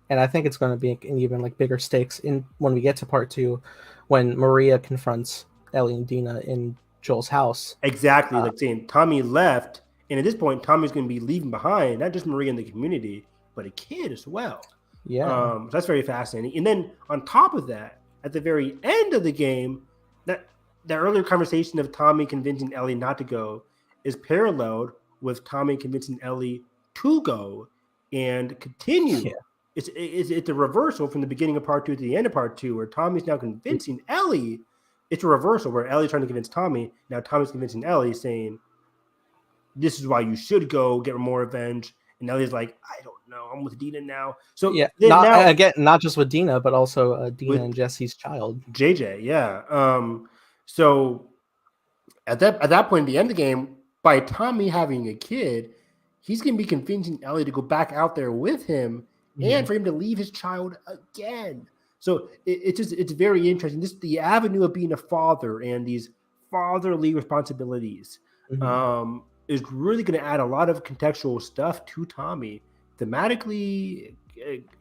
And I think it's going to be even like bigger stakes when we get to part 2, when Maria confronts Ellie and Dina in Joel's house. Exactly, like saying Tommy left, and at this point, Tommy's going to be leaving behind not just Maria in the community, but a kid as well. Yeah. So that's very fascinating. And then on top of that, at the very end of the game, that earlier conversation of Tommy convincing Ellie not to go is paralleled with Tommy convincing Ellie to go and continue. Yeah. It's a reversal from the beginning of part 2 to the end of part 2, where Tommy's now convincing Ellie. It's a reversal where Ellie's trying to convince Tommy. Now Tommy's convincing Ellie, saying, this is why you should go get more revenge. And Ellie's like, I don't know. I'm with Dina now. So yeah, not just with Dina, but also Dina and Jesse's child, JJ. Yeah. So at that point, at the end of the game, by Tommy having a kid, he's going to be convincing Ellie to go back out there with him and for him to leave his child again. So it's very interesting. This is the avenue of being a father and these fatherly responsibilities. Is really going to add a lot of contextual stuff to Tommy, thematically,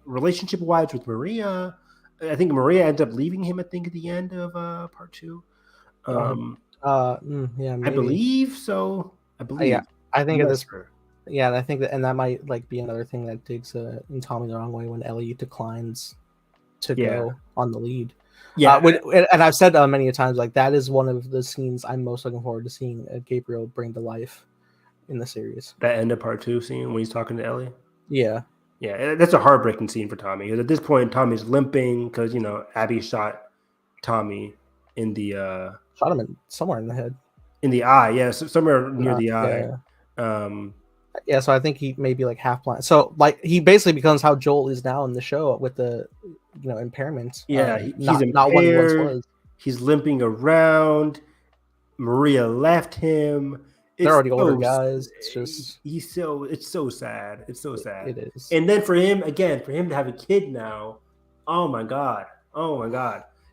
relationship-wise with Maria. I think Maria ends up leaving him, I think, at the end of part 2. Yeah, maybe. I believe so. I believe. Yeah, I think at this. Yeah, I think that might like be another thing that digs in Tommy the wrong way when Ellie declines to go on the lead. Yeah, and I've said many a times, like that is one of the scenes I'm most looking forward to seeing Gabriel bring to life in the series. That end of part 2 scene when he's talking to Ellie. Yeah, that's a heartbreaking scene for Tommy, because at this point Tommy's limping because Abby shot Tommy in the shot him somewhere in the head, in the eye. Yes, somewhere near the eye. Yeah. Yeah, so I think he may be like half blind. So like he basically becomes how Joel is now in the show with the impairment. Yeah, he's not what he once impaired. was. He's limping around. Maria left him. They're It's already older guys. It's just it's so sad. It's so sad. it is. And then for him to have a kid now, oh my god.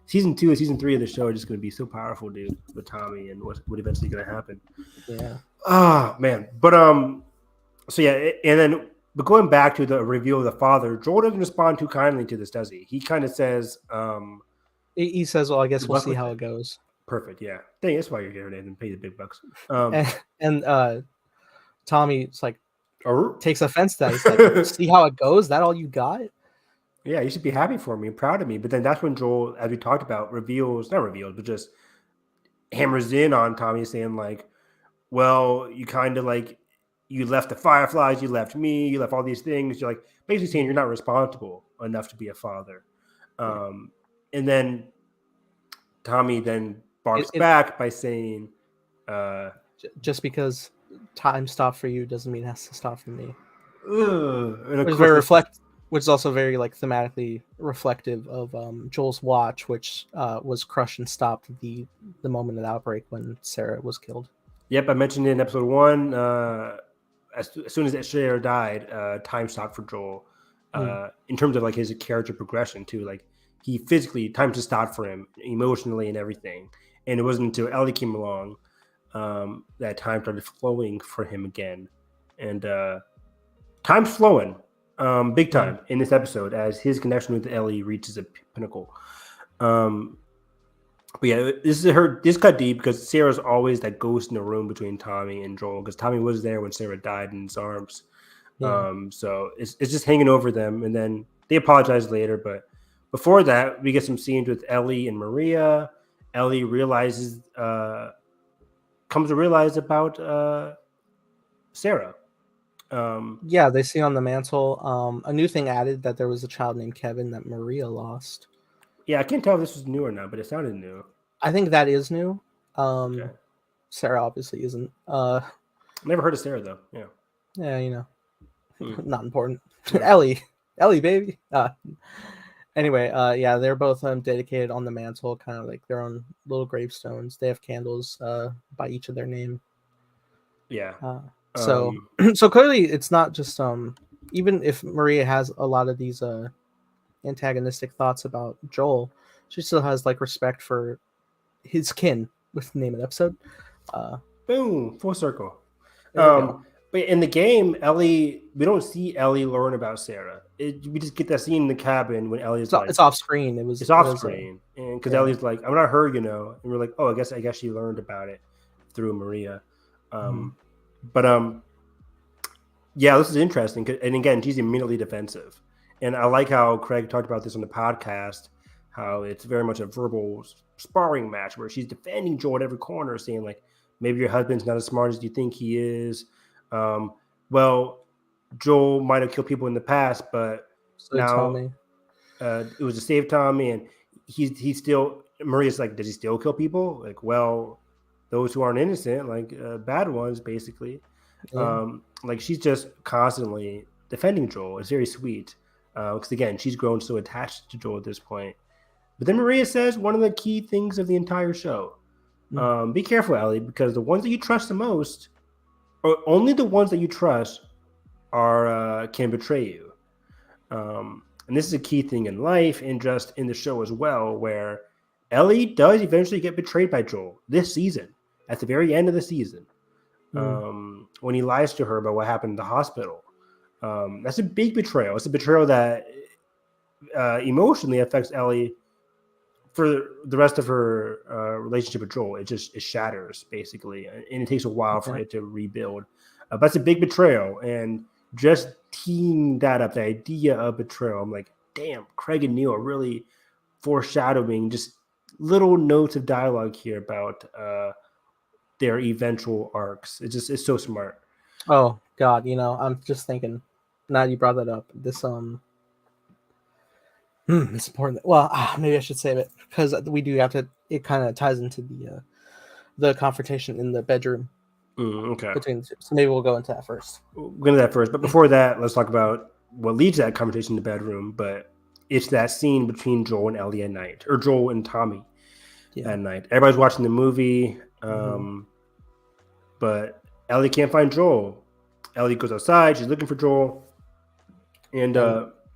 Season 2 and season 3 of the show are just going to be so powerful, dude, with Tommy and what eventually going to happen. Yeah. Oh man, but so yeah, and then but going back to the reveal of the father, Joel doesn't respond too kindly to this, does he? He kind of says, he says, "Well, I guess we'll see how it goes." Perfect. Yeah. Dang, that's why you're here today and pay the big bucks. And Tommy's like takes offense to that. He's like, "See how it goes? That all you got?" Yeah, you should be happy for me, proud of me. But then that's when Joel, as we talked about, but just hammers in on Tommy, saying like, "Well, you kind of like you left the Fireflies, you left me, you left all these things. You're like basically saying you're not responsible enough to be a father." And then Tommy then barks back by saying, "Just because time stopped for you doesn't mean it has to stop for me." Which is also very like thematically reflective of Joel's watch, which was crushed and stopped the moment of the outbreak when Sarah was killed. Yep, I mentioned it in episode 1. As soon as Sarah died, time stopped for Joel. In terms of like his character progression too, like he physically, time just stopped for him emotionally and everything. And it wasn't until Ellie came along that time started flowing for him again. And time's flowing big time in this episode as his connection with Ellie reaches a pinnacle. But yeah, this cut deep because Sarah's always that ghost in the room between Tommy and Joel, because Tommy was there when Sarah died in his arms. Yeah. So it's just hanging over them, and then they apologize later. But before that, we get some scenes with Ellie and Maria. Ellie comes to realize about Sarah. Yeah, they see on the mantle a new thing added, that there was a child named Kevin that Maria lost. Yeah, I can't tell if this was new or not, but it sounded new. I think that is new. Okay. Sarah obviously isn't. Never heard of Sarah though. Yeah. Yeah, not important. Ellie, baby. Anyway, yeah, they're both dedicated on the mantle, kind of like their own little gravestones. They have candles by each of their name. Yeah. So clearly it's not just even if Maria has a lot of these antagonistic thoughts about Joel, she still has like respect for his kin, with the name of the episode. Boom, full circle. But in the game, Ellie, we don't see Ellie learn about Sarah. We just get that scene in the cabin when Ellie's it's off screen. It's off screen, and because Ellie's like, "I'm not her," and we're like, "Oh, I guess she learned about it through Maria." But yeah, this is interesting. And again, she's immediately defensive. And I like how Craig talked about this on the podcast, how it's very much a verbal sparring match where she's defending Joel at every corner, saying like, maybe your husband's not as smart as you think he is. Well, Joel might have killed people in the past, but now it was to save Tommy, and he's still, Maria's like, does he still kill people? Like, well, those who aren't innocent, like bad ones, basically. Like she's just constantly defending Joel. It's very sweet. Because again, she's grown so attached to Joel at this point. But then Maria says one of the key things of the entire show. Be careful, Ellie, because the ones that you trust the most, or only the ones that you trust, can betray you. And this is a key thing in life and just in the show as well, where Ellie does eventually get betrayed by Joel this season, at the very end of the season, when he lies to her about what happened in the hospital. That's a big betrayal. It's a betrayal that emotionally affects Ellie for the rest of her relationship with Joel. It shatters, basically, and it takes a while for it to rebuild. But it's a big betrayal, and just teeing that up, the idea of betrayal, I'm like, damn, Craig and Neil are really foreshadowing just little notes of dialogue here about their eventual arcs. It's so smart. Oh God, I'm just thinking. Now you brought that up. This it's important. Well, maybe I should save it because we do have to. It kind of ties into the confrontation in the bedroom. Okay. Between the two. So maybe we'll go into that first. We'll go into that first. But before that, let's talk about what leads to that conversation in the bedroom. But it's that scene between Joel and Ellie at night, or Joel and Tommy at night. Everybody's watching the movie, but Ellie can't find Joel. Ellie goes outside. She's looking for Joel. And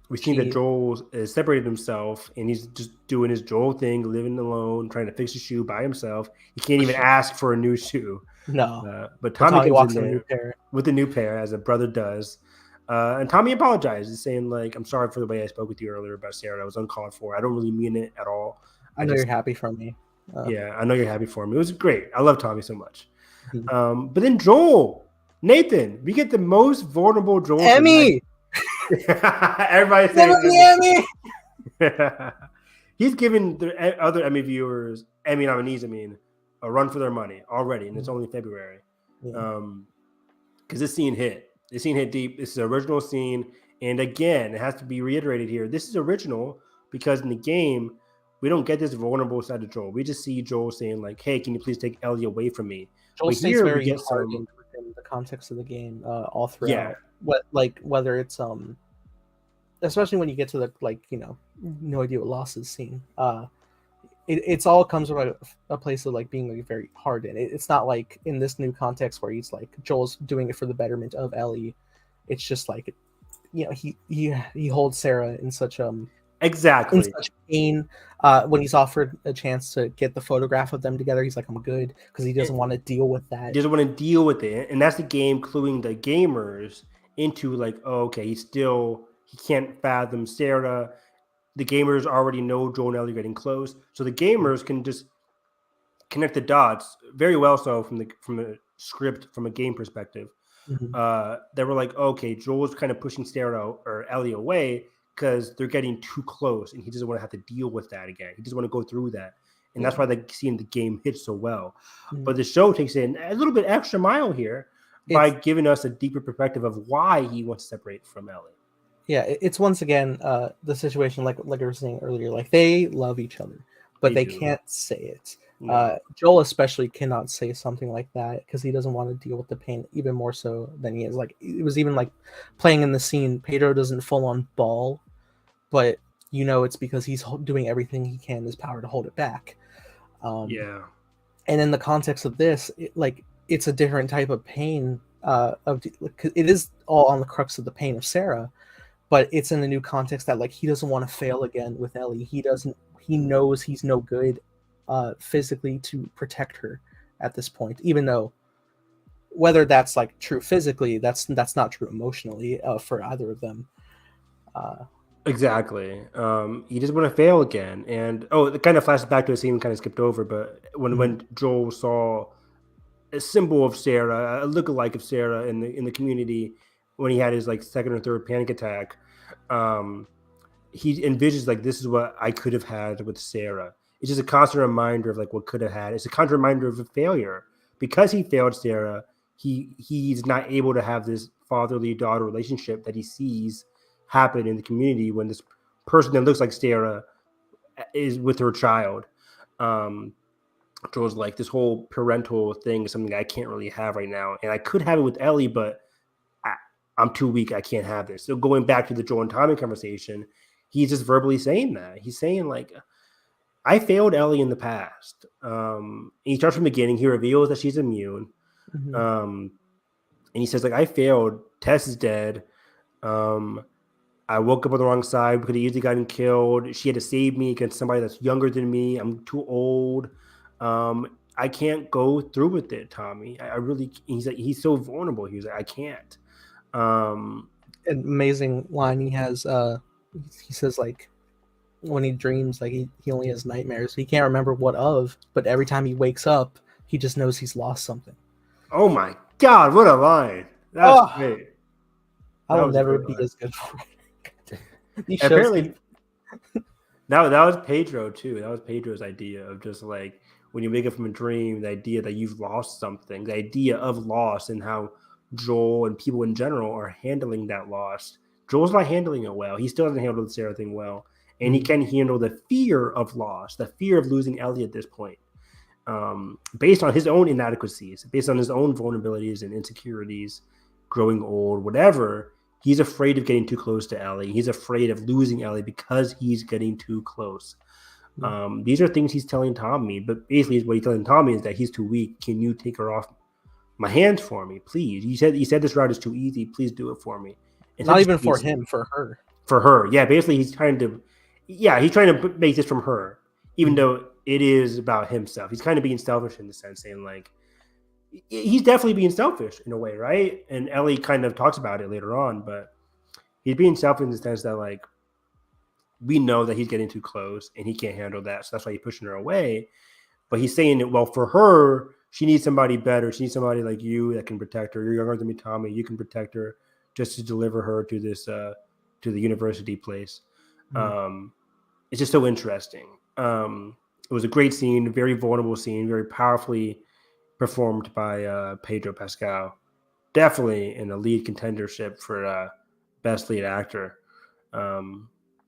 we see that Joel has separated himself, and he's just doing his Joel thing, living alone, trying to fix his shoe by himself. He can't even ask for a new shoe. No. But Tommy walks in there with a new pair, as a brother does. And Tommy apologizes, saying, like, I'm sorry for the way I spoke with you earlier about Sarah. I was uncalled for. I don't really mean it at all. I know you're happy for me. Yeah, I know you're happy for me. It was great. I love Tommy so much. But then Joel, Nathan, we get the most vulnerable Joel. Emmy! Everybody's saying Emmy. He's giving the other Emmy viewers, Emmy nominees, a run for their money already, and it's only February. Because this scene hit. This scene hit deep. This is an original scene. And again, it has to be reiterated here. This is original because in the game, we don't get this vulnerable side of Joel. We just see Joel saying, like, hey, can you please take Ellie away from me? Joel stays very hardened within the context of the game all throughout. Yeah. Whether it's especially when you get to the, like, you know, no idea what losses scene. It's all comes from a place of, like, being, like, very hardened. It's not like in this new context where he's like Joel's doing it for the betterment of Ellie. It's just like, you know, he holds Sarah in such exactly in such pain. When he's offered a chance to get the photograph of them together, he's like, I'm good, because he doesn't want to deal with that. He doesn't want to deal with it, and that's the game cluing the gamers into, like, oh, okay, he can't fathom Sarah. The gamers already know Joel and Ellie are getting close, so the gamers can just connect the dots very well. So from a script, from a game perspective, they were like, okay, Joel's kind of pushing Sarah or Ellie away because they're getting too close, and he doesn't want to have to deal with that again. He doesn't want to go through that, and that's why the scene in the game hits so well. But the show takes in a little bit extra mile here by giving us a deeper perspective of why he wants to separate from Ellie. Yeah, it's once again the situation like I was saying earlier. Like, they love each other, but they can't say it. No. Joel especially cannot say something like that because he doesn't want to deal with the pain even more so than he is. Like, it was even like playing in the scene. Pedro doesn't full on bawl, but you know it's because he's doing everything he can in his power to hold it back. And in the context of this, it's a different type of pain. It is all on the crux of the pain of Sarah. But it's in a new context that, like, he doesn't want to fail again with Ellie. He knows he's no good physically to protect her at this point, even though whether that's, like, true physically, that's not true emotionally for either of them. Exactly. He doesn't want to fail again. And it kind of flashes back to a scene we kind of skipped over, but when Joel saw a symbol of Sarah, a lookalike of Sarah in the community, when he had his, like, second or third panic attack, he envisions, like, this is what I could have had with Sarah. It's just a constant reminder of, like, what could have had. It's a constant reminder of a failure. Because he failed Sarah, he's not able to have this fatherly-daughter relationship that he sees happen in the community when this person that looks like Sarah is with her child. Joel's like, this whole parental thing is something I can't really have right now. And I could have it with Ellie, but I'm too weak. I can't have this. So going back to the Joel and Tommy conversation, he's just verbally saying that. He's saying, like, I failed Ellie in the past. He starts from the beginning. He reveals that she's immune. And he says, like, I failed. Tess is dead. I woke up on the wrong side. We could have easily gotten killed. She had to save me against somebody that's younger than me. I'm too old. I can't go through with it, Tommy. I really, he's like, he's so vulnerable. He's like, I can't. An amazing line he has. He says, like, when he dreams, like, he only has nightmares. He can't remember what of, but every time he wakes up, he just knows he's lost something. Oh my God, what a line. That's great. I will never be as good for it. Apparently, that was Pedro too. That was Pedro's idea of just, like, when you wake up from a dream, the idea that you've lost something, the idea of loss, and how Joel and people in general are handling that loss. Joel's not handling it well. He still doesn't handle the Sarah thing well. And he can handle the fear of loss, the fear of losing Ellie at this point. based on his own inadequacies, based on his own vulnerabilities and insecurities, growing old, whatever. He's afraid of getting too close to Ellie. He's afraid of losing Ellie because he's getting too close. These are things he's telling Tommy, but basically what he's telling Tommy is that he's too weak. Can you take her off my hands for me, please? He said this route is too easy. Please do it for me. It's not even for him, for her. For her, yeah. Basically, he's trying to make this from her, even though it is about himself. He's kind of being selfish in the sense, saying like, he's definitely being selfish in a way, right? And Ellie kind of talks about it later on, but he's being selfish in the sense that like, we know that he's getting too close and he can't handle that, so that's why he's pushing her away. But he's saying that, well, for her, she needs somebody better. She needs somebody like you that can protect her. You're younger than me, Tommy. You can protect her just to deliver her to this to the university place. It's just so interesting. It was a great scene, very vulnerable scene, very powerfully performed by Pedro Pascal. Definitely in a lead contendership for best lead actor.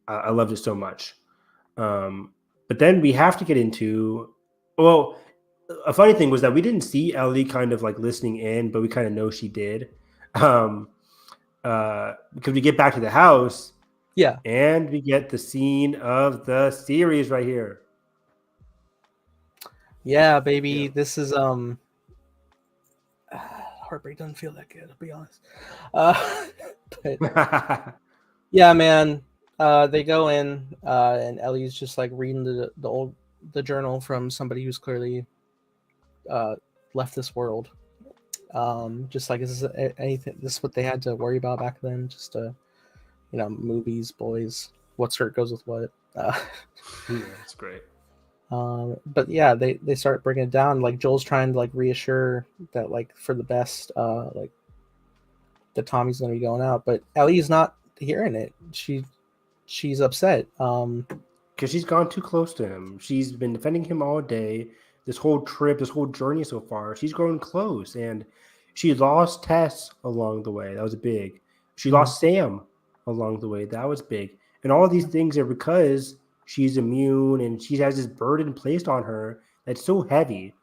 I loved it so much. But then we have to get into, well, a funny thing was that we didn't see Ellie kind of like listening in, but we kind of know she did. Because we get back to the house. Yeah. And we get the scene of the series right here. Yeah, baby. Yeah. This is heartbreak doesn't feel that good, to be honest. But yeah, man. They go in, and Ellie's just like reading the journal from somebody who's clearly left this world. Just like, is this anything? This is what they had to worry about back then. Just movies, boys. What skirt goes with what? Yeah, that's great. But yeah, they start bringing it down. Like Joel's trying to like reassure that like for the best, like that Tommy's gonna be going out, but Ellie's not hearing it. She's upset because she's gone too close to him. She's been defending him all day. This whole trip, this whole journey so far, she's grown close, and she lost Tess along the way. That was big. She lost Sam along the way. That was big. And all of these things are because she's immune and she has this burden placed on her that's so heavy,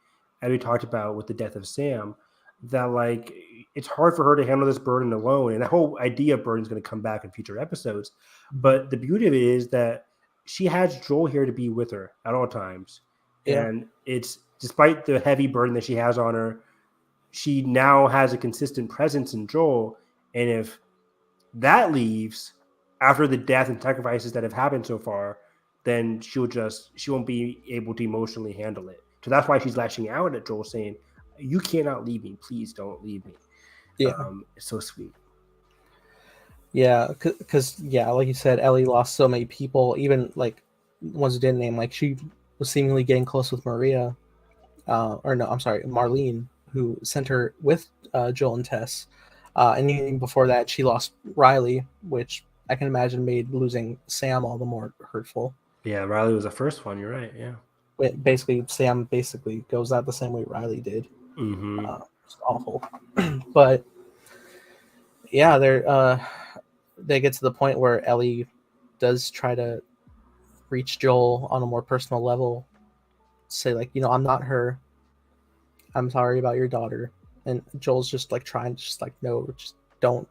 as we talked about with the death of Sam, that like it's hard for her to handle this burden alone. And the whole idea of burden is going to come back in future episodes. But the beauty of it is that she has Joel here to be with her at all times. Yeah. And it's despite the heavy burden that she has on her, she now has a consistent presence in Joel. And if that leaves after the death and sacrifices that have happened so far, then she won't be able to emotionally handle it. So that's why she's lashing out at Joel, saying, "You cannot leave me. Please don't leave me." Yeah, it's so sweet. Yeah, because like you said, Ellie lost so many people, even like ones who didn't name. Like she was seemingly getting close with Maria, Marlene, who sent her with Joel and Tess. And even before that, she lost Riley, which I can imagine made losing Sam all the more hurtful. Yeah, Riley was the first one. You're right. Yeah. Basically, Sam basically goes out the same way Riley did. Mm-hmm. It's awful. But yeah, they get to the point where Ellie does try to reach Joel on a more personal level. Say like, I'm not her. I'm sorry about your daughter. And Joel's just like trying to just like, no, just don't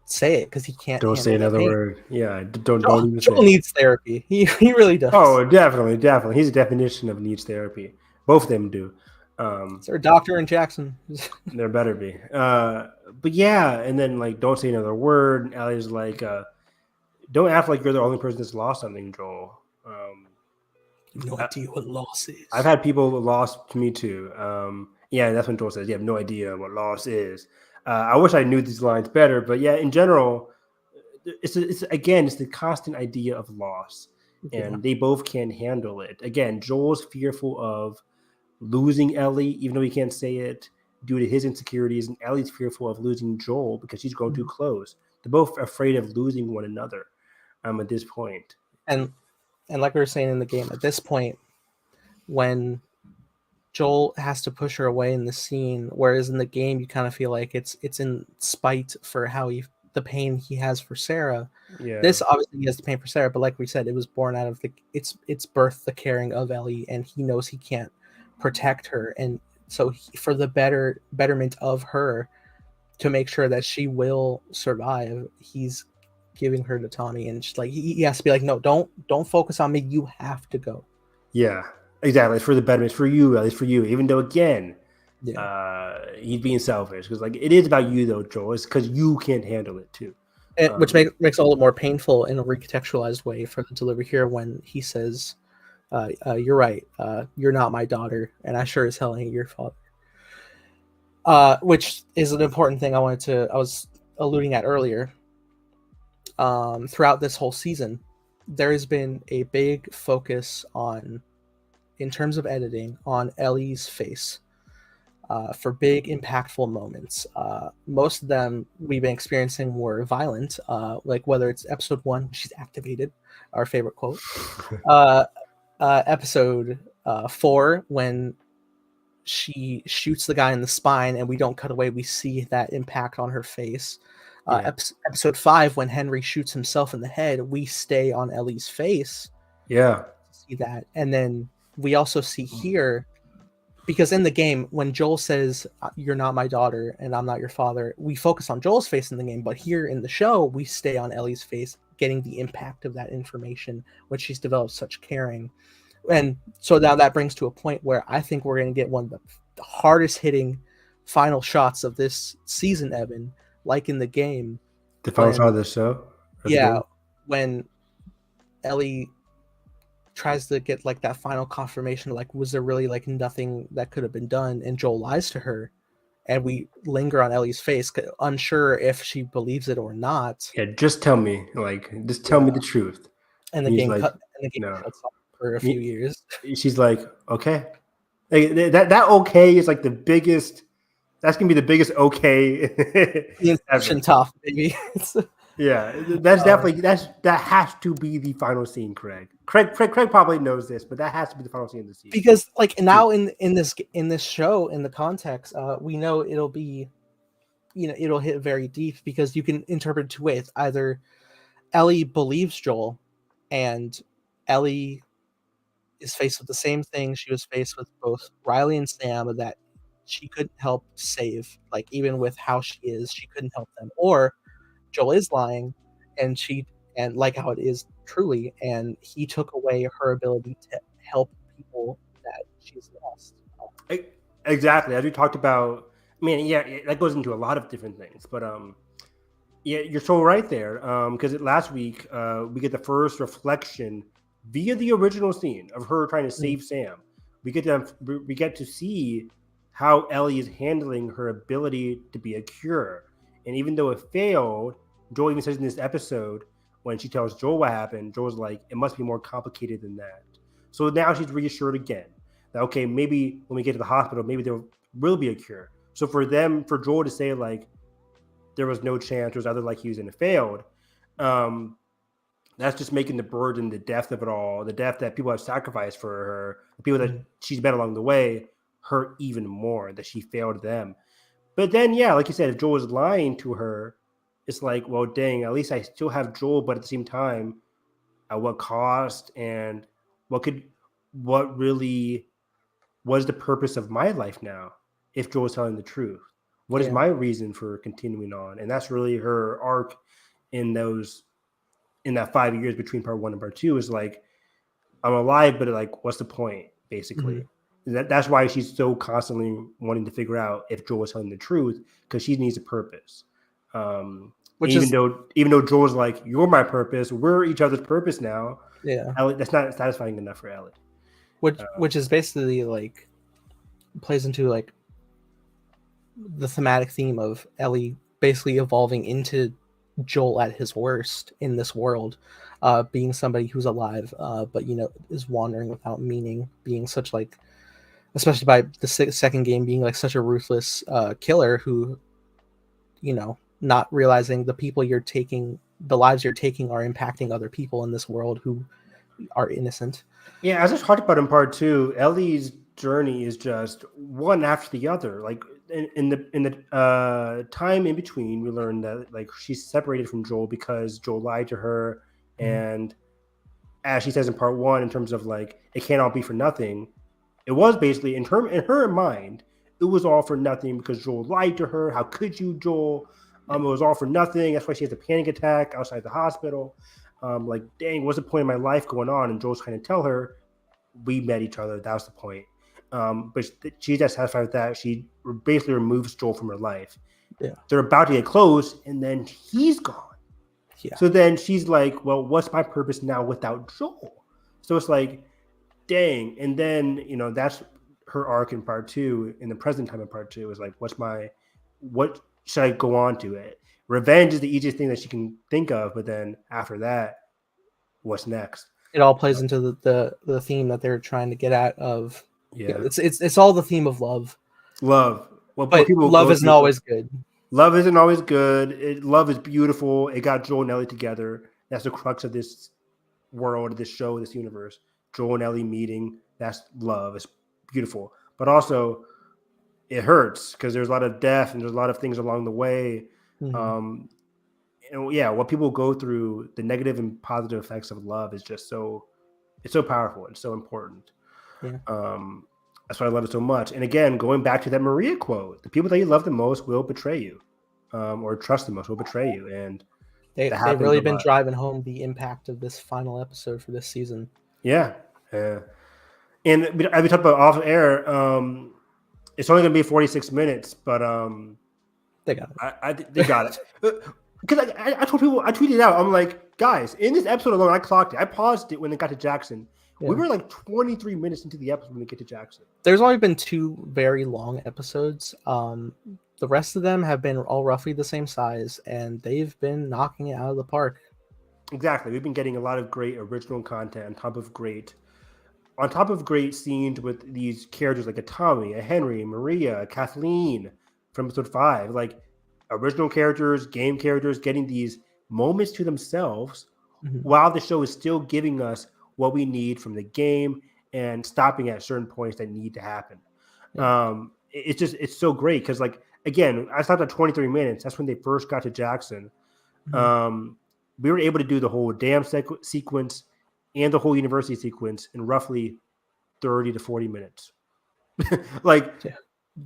say it because he can't. Don't say another word. Yeah, don't even Joel needs therapy. He really does. Oh, definitely. He's a definition of needs therapy. Both of them do. Is there a doctor in Jackson? There better be. But yeah, and then like, don't say another word. And Ellie's like, don't act like you're the only person that's lost something, Joel. You have no idea what loss is. I've had people lost to me too. Yeah, that's when Joel says, "You have no idea what loss is." I wish I knew these lines better, but yeah, in general, it's the constant idea of loss, and they both can't handle it. Again, Joel's fearful of losing Ellie, even though he can't say it due to his insecurities, and Ellie's fearful of losing Joel because she's grown too close. They're both afraid of losing one another. At this point, and like we were saying in the game, at this point, when Joel has to push her away in the scene, whereas in the game you kind of feel like it's in spite for how the pain he has for Sarah. Yeah. This obviously he has the pain for Sarah, but like we said, it was born out of its birth, the caring of Ellie, and he knows he can't protect her, and so for the betterment of her, to make sure that she will survive, he's giving her to Tommy, and she's like, he has to be like, no, don't focus on me. You have to go. Yeah, exactly. It's for the betterment. It's for you, at least for you. Even though, again, he's being selfish, because like it is about you though, Joel. It's because you can't handle it too. Which makes it all the more painful in a recontextualized way for the delivery here when he says, "You're right. You're not my daughter, and I sure as hell ain't your father." Which is an important thing I was alluding at earlier. Throughout this whole season, there has been a big focus on, in terms of editing, on Ellie's face for big, impactful moments. Most of them we've been experiencing were violent, like whether it's episode 1, she's activated, our favorite quote. Episode 4, when she shoots the guy in the spine and we don't cut away, we see that impact on her face. Episode 5, when Henry shoots himself in the head, we stay on Ellie's face. See that. And then we also see here, because in the game, when Joel says, "You're not my daughter and I'm not your father," we focus on Joel's face in the game, but here in the show, we stay on Ellie's face, getting the impact of that information, which she's developed such caring. And so now that brings to a point where I think we're going to get one of the hardest hitting final shots of this season, Evan, like in the game. The final shot of the show? Yeah, when Ellie tries to get like that final confirmation, like, was there really like nothing that could have been done? And Joel lies to her, and we linger on Ellie's face, unsure if she believes it or not. Yeah, just tell me, just tell me the truth. And the game cuts off for a few years. She's like, okay. That okay is like the biggest. That's gonna be the biggest okay. The tough, baby. Yeah, that's definitely that has to be the final scene, Craig. Craig probably knows this, but that has to be the final scene of the season. Because like now in this show, in the context, we know it'll be, it'll hit very deep, because you can interpret 2 ways. Either Ellie believes Joel, and Ellie is faced with the same thing she was faced with both Riley and Sam, that she couldn't help save, like even with how she is, she couldn't help them. Or Joel is lying, and like how it is truly, and he took away her ability to help people that she's lost. Exactly, as we talked about. I mean, yeah, that goes into a lot of different things, but yeah, you're so right there. Because last week we get the first reflection via the original scene of her trying to save Sam. We get to see how Ellie is handling her ability to be a cure. And even though it failed, Joel even says in this episode, when she tells Joel what happened, Joel's like, it must be more complicated than that. So now she's reassured again that, okay, maybe when we get to the hospital, maybe there will be a cure. So for Joel to say like, there was no chance, there was other like he was and it failed, that's just making the burden, the depth of it all, the depth that people have sacrificed for her, the people that she's met along the way, hurt even more, that she failed them. But then, yeah, like you said, if Joel is lying to her, it's like, well, dang, at least I still have Joel, but at the same time, at what cost, and what really was the purpose of my life now if Joel is telling the truth? What is my reason for continuing on? And that's really her arc in that 5 years between part 1 and part 2, is like, I'm alive, but like, what's the point, basically? That's why she's so constantly wanting to figure out if Joel is telling the truth, because she needs a purpose. Even though Joel's like, you're my purpose, we're each other's purpose now. Yeah, Ellie, that's not satisfying enough for Ellie. Which is basically like plays into like the thematic theme of Ellie basically evolving into Joel at his worst in this world, being somebody who's alive, but is wandering without meaning, being such like, especially by the second game, being like such a ruthless killer who, not realizing the people you're taking, the lives you're taking, are impacting other people in this world who are innocent. Yeah, as I talked about in part 2, Ellie's journey is just one after the other. Like in the time in between, we learned that like she's separated from Joel because Joel lied to her, and as she says in part 1, in terms of like, it can't all be for nothing. it was basically in her mind, it was all for nothing because Joel lied to her. How could you, Joel? It was all for nothing. That's why she has a panic attack outside the hospital. Like, dang, what's the point of my life going on? And Joel's trying to tell her, we met each other. That was the point. But she's not satisfied with that. She basically removes Joel from her life. Yeah. They're about to get close, and then he's gone. Yeah. So then she's like, well, what's my purpose now without Joel? So it's like, dang. And then, that's her arc in part 2, in the present time in part 2, is like, what should I go on to it? Revenge is the easiest thing that she can think of, but then after that, what's next? It all plays into the theme that they're trying to get at of, it's all the theme of love. Well, but love isn't always good. Love isn't always good. Love is beautiful. It got Joel and Ellie together. That's the crux of this world, this show, this universe. Joel and Ellie meeting. That's love. It's beautiful. But also, it hurts because there's a lot of death and there's a lot of things along the way. And what people go through, the negative and positive effects of love is just it's so powerful and so important. Yeah. That's why I love it so much. And again, going back to that Maria quote, the people that you love the most will betray you, or trust the most will betray you. And they've really been driving home the impact of this final episode for this season. Yeah. And as we talked about off air, it's only going to be 46 minutes, but they got it. They got it. Because I told people, I tweeted out, I'm like, guys, in this episode alone, I clocked it. I paused it when it got to Jackson. Yeah. We were like 23 minutes into the episode when we get to Jackson. There's only been 2 very long episodes. The rest of them have been all roughly the same size, and they've been knocking it out of the park. Exactly. We've been getting a lot of great original content on top of great scenes with these characters like a Tommy, a Henry, Maria, a Kathleen from episode 5. Like, original characters, game characters, getting these moments to themselves while the show is still giving us what we need from the game and stopping at certain points that need to happen. Yeah. It's so great because, like, again, I stopped at 23 minutes. That's when they first got to Jackson. We were able to do the whole dam sequence and the whole university sequence in roughly 30 to 40 minutes.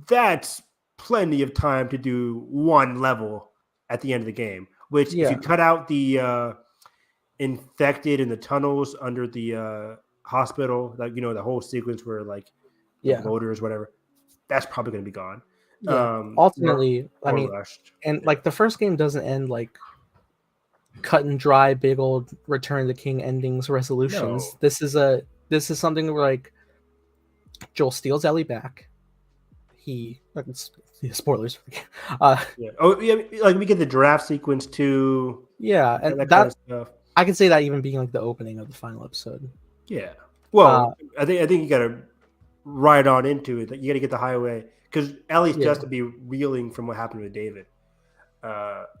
That's plenty of time to do one level at the end of the game, which if you cut out the infected in the tunnels under the hospital, like, the whole sequence where like the loaders, whatever, that's probably going to be gone. Ultimately, I mean, and like the first game doesn't end like cut and dry, big old Return of the King endings resolutions. No. This is something where like Joel steals Ellie back. Spoilers. Like we get the giraffe sequence too. Yeah, and that kind of stuff. I can say that even being like the opening of the final episode. Yeah. Well, I think you got to ride on into it. You got to get the highway because Ellie's just to be reeling from what happened with David.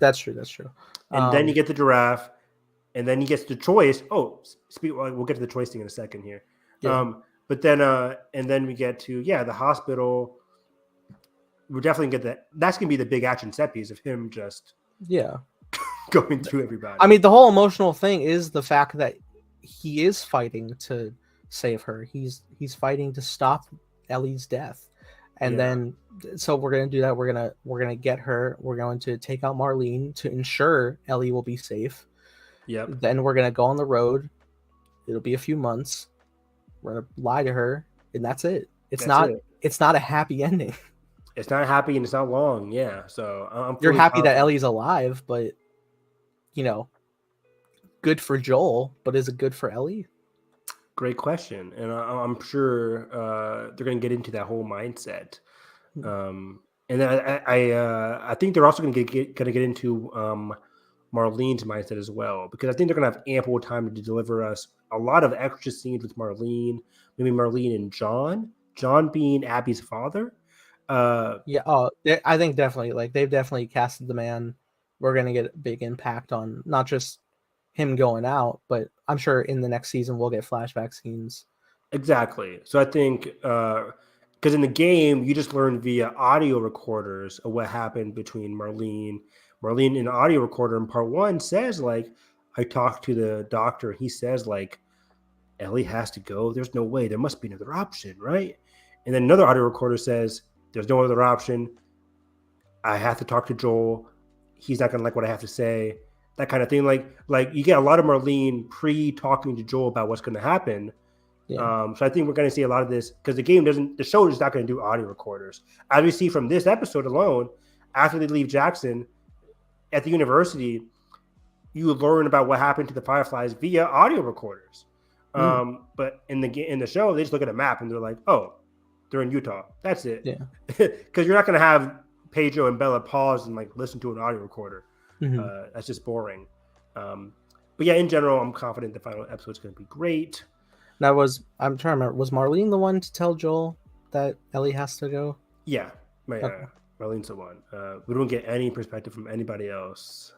That's true. And then you get the giraffe, and then he gets the choice. Oh, we'll get to the choice thing in a second here. Yeah. But then, and then we get to the hospital. We're definitely get that. That's gonna be the big action set piece of him just going through everybody. I mean, the whole emotional thing is the fact that he is fighting to save her. He's fighting to stop Ellie's death, and then so we're gonna do that. We're gonna get her. We're going to take out Marlene to ensure Ellie will be safe. Yep. Then we're gonna go on the road. It'll be a few months. We're gonna lie to her, and that's it. It's not a happy ending. It's not happy and it's not long. Yeah. So you're happy that Ellie's alive, but good for Joel, but is it good for Ellie? Great question. And I'm sure they're going to get into that whole mindset. And then I think they're also going to get into Marlene's mindset as well, because I think they're going to have ample time to deliver us a lot of extra scenes with Marlene, maybe Marlene and John being Abby's father. I think definitely, like, they've definitely casted the man. We're going to get a big impact on not just him going out, but I'm sure in the next season we'll get flashback scenes. Exactly. So I think because in the game you just learn via audio recorders of what happened between Marlene in the audio recorder in part 1 says, like, I talked to the doctor. He says, like, Ellie has to go. There's no way. There must be another option, right? And then another audio recorder says, "There's no other option. I have to talk to Joel. He's not gonna like what I have to say." That kind of thing. Like you get a lot of Marlene pre-talking to Joel about what's going to happen. Yeah. So I think we're going to see a lot of this because the show is not going to do audio recorders. As we see from this episode alone, after they leave Jackson at the university, you learn about what happened to the Fireflies via audio recorders. But in the show, they just look at a map and they're like, "Oh, they're in Utah. That's it." Yeah. Because you're not going to have Pedro and Bella pause and like listen to an audio recorder. That's just boring. But yeah, in general, I'm confident the final episode is going to be great. Now, I'm trying to remember, was Marlene the one to tell Joel that Ellie has to go? Yeah, Marlene's the one. We don't get any perspective from anybody else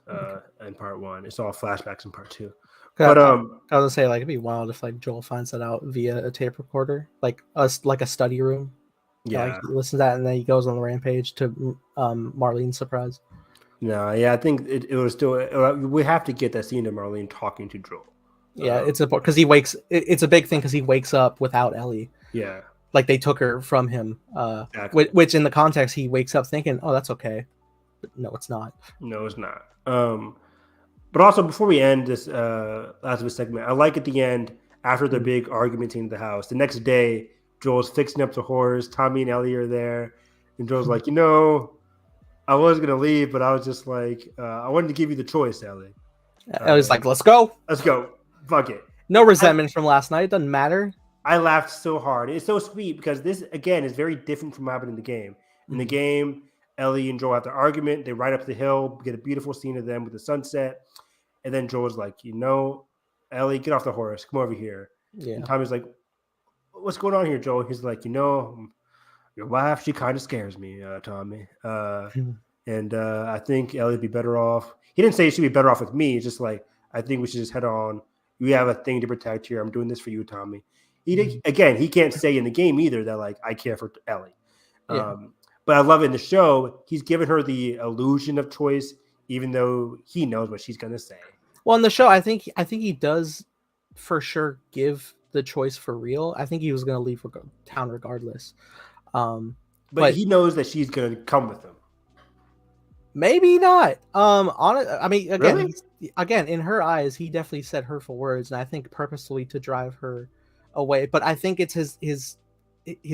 in part 1. It's all flashbacks in part 2. But I was gonna say, like, it'd be wild if like Joel finds that out via a tape recorder, like a study room. Yeah, like, he listens to that and then he goes on the rampage to Marlene's surprise. No, yeah, I think it was still. We have to get that scene of Marlene talking to Joel. Yeah, it's important because he wakes. It's a big thing because he wakes up without Ellie. Yeah, like they took her from him. Exactly. Which in the context, he wakes up thinking, "Oh, that's okay," but no, it's not. No, it's not. But also before we end this last of the segment, I like at the end after the big argument scene in the house. The next day, Joel's fixing up the horse. Tommy and Ellie are there, and Joel's like, I was going to leave, but I was just like, I wanted to give you the choice, Ellie. I was like, let's go. Let's go. Fuck it. No resentment from last night. It doesn't matter. I laughed so hard. It's so sweet because this, again, is very different from what happened in the game. In the game, Ellie and Joel have their argument. They ride up the hill, get a beautiful scene of them with the sunset. And then Joel's like, Ellie, get off the horse. Come over here. Yeah. And Tommy's like, what's going on here, Joel? He's like, your wife, she kind of scares me, Tommy. And I think Ellie'd be better off. He didn't say she'd be better off with me. It's just like, I think we should just head on. We have a thing to protect here. I'm doing this for you, Tommy. Again, he can't say in the game either that, like, I care for Ellie. Yeah. But I love it in the show. He's given her the illusion of choice, even though he knows what she's going to say. Well, in the show, I think he does for sure give the choice for real. I think he was going to leave town regardless. But he knows that she's going to come with him. Maybe not. I mean, again, really? In her eyes, he definitely said hurtful words, and I think purposefully to drive her away. But I think it's his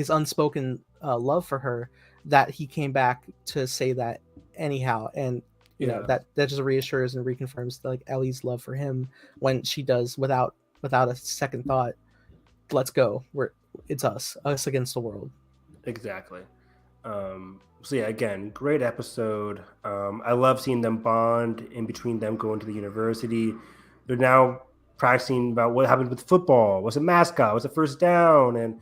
unspoken love for her that he came back to say that anyhow, and that just reassures and reconfirms like Ellie's love for him when she does without a second thought. Let's go. It's us against the world. Exactly. So yeah, again, great episode. I love seeing them bond in between them going to the university. They're now practicing about what happened with football. What's a mascot? What's a first down? And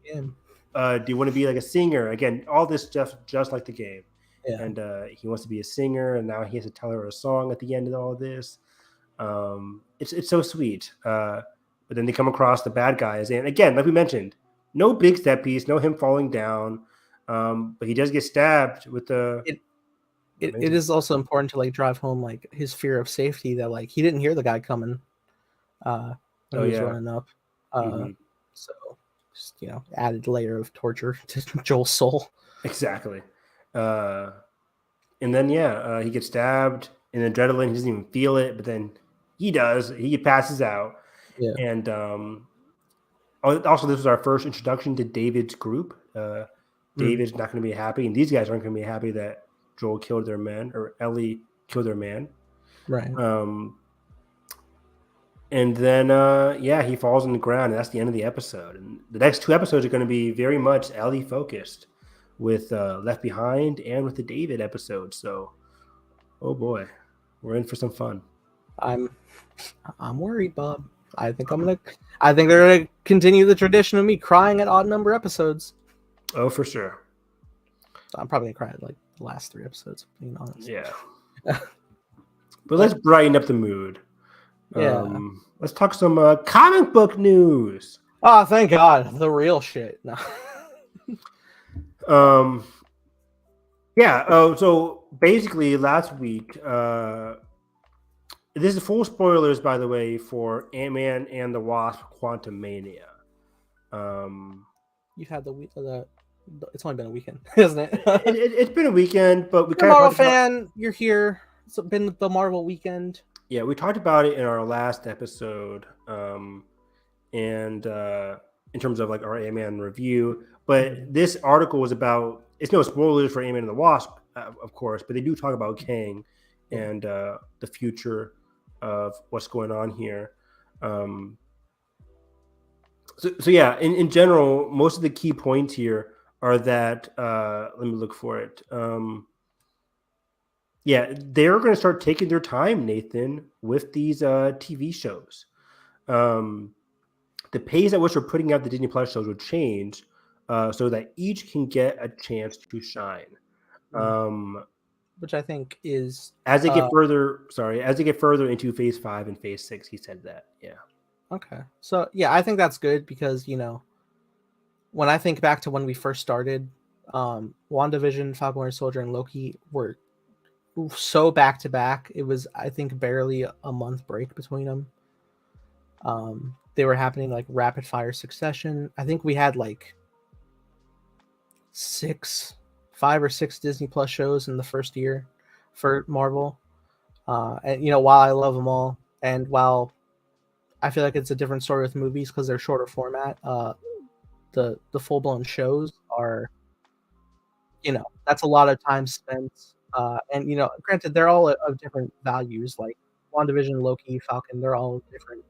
do you want to be like a singer? Again, all this stuff just like the game. Yeah. And he wants to be a singer, and now he has to tell her a song at the end of all this. It's so sweet. But then they come across the bad guys, and again, like we mentioned, no big set piece, no him falling down. But he does get stabbed with the. It is also important to like drive home like his fear of safety that like he didn't hear the guy coming when he was running up. So just added layer of torture to Joel's soul. Exactly. And then he gets stabbed in adrenaline. He doesn't even feel it, but then he does. He passes out. Yeah. And also this was our first introduction to David's group. David's not going to be happy, and these guys aren't going to be happy that Joel killed their man or Ellie killed their man. Right. And then he falls on the ground, and that's the end of the episode. And the next 2 episodes are going to be very much Ellie focused, with Left Behind and with the David episode. So, oh boy, we're in for some fun. I'm worried, Bob. I think they're gonna continue the tradition of me crying at odd number episodes. Oh, for sure. I'm probably gonna cry at like the last 3 episodes, being honest. Yeah. But let's brighten up the mood. Yeah. Let's talk some comic book news. Oh, thank God, the real shit. No. So basically, last week, this is full spoilers, by the way, for Ant-Man and the Wasp: Quantumania. you've had the it's only been a weekend, isn't it? It's been a weekend, but we You're a kind of Marvel talked about. fan. You're here. It's been the Marvel weekend. Yeah, we talked about it in our last episode, and in terms of like our Ant-Man review. But this article was about. It's no spoilers for Ant-Man and the Wasp, of course, but they do talk about Kang and the future of what's going on here. So yeah, in general, most of the key points here are that let me look for it. Yeah, they're going to start taking their time, Nathan, with these TV shows. The pace at which we're putting out the Disney Plus shows will change, so that each can get a chance to shine. Which I think is as they get further into Phase 5 and Phase 6. He said that. Yeah. Okay. So yeah, I think that's good because when I think back to when we first started, WandaVision, Falcon Winter Soldier, and Loki were so back to back. It was, I think, barely a month break between them. They were happening like rapid fire succession. I think we had like 5 or 6 Disney Plus shows in the first year for Marvel. And while I love them all, and while I feel like it's a different story with movies because they're shorter format, the full blown shows are, that's a lot of time spent. And granted, they're all of different values. Like WandaVision, Loki, Falcon, they're all different.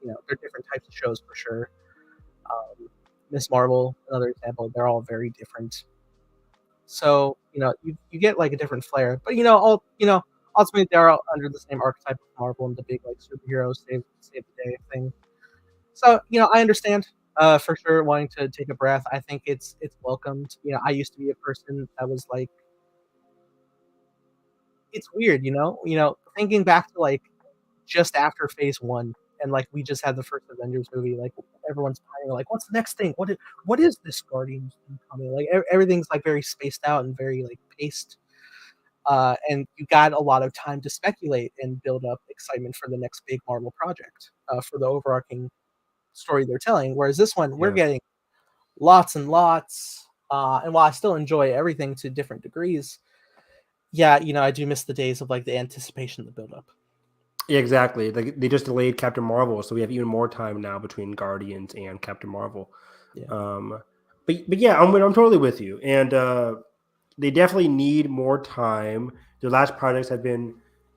They're different types of shows for sure. Miss Marvel, another example, they're all very different. So you get like a different flair, but ultimately they're all under the same archetype of Marvel and the big like superhero save the day thing. So I understand for sure wanting to take a breath. I think it's welcomed. I used to be a person that was like, it's weird, thinking back to like just after Phase 1, and like we just had the first Avengers movie, like everyone's planning like, what's the next thing? What is this Guardians thing coming? Like everything's like very spaced out and very like paced. And you got a lot of time to speculate and build up excitement for the next big Marvel project, for the overarching story they're telling. Whereas this one, we're getting lots and lots. And while I still enjoy everything to different degrees, yeah, I do miss the days of like the anticipation, the build up. Yeah, exactly. Like they just delayed Captain Marvel, so we have even more time now between Guardians and Captain Marvel. Yeah. But yeah, I'm totally with you, and they definitely need more time. Their last projects have been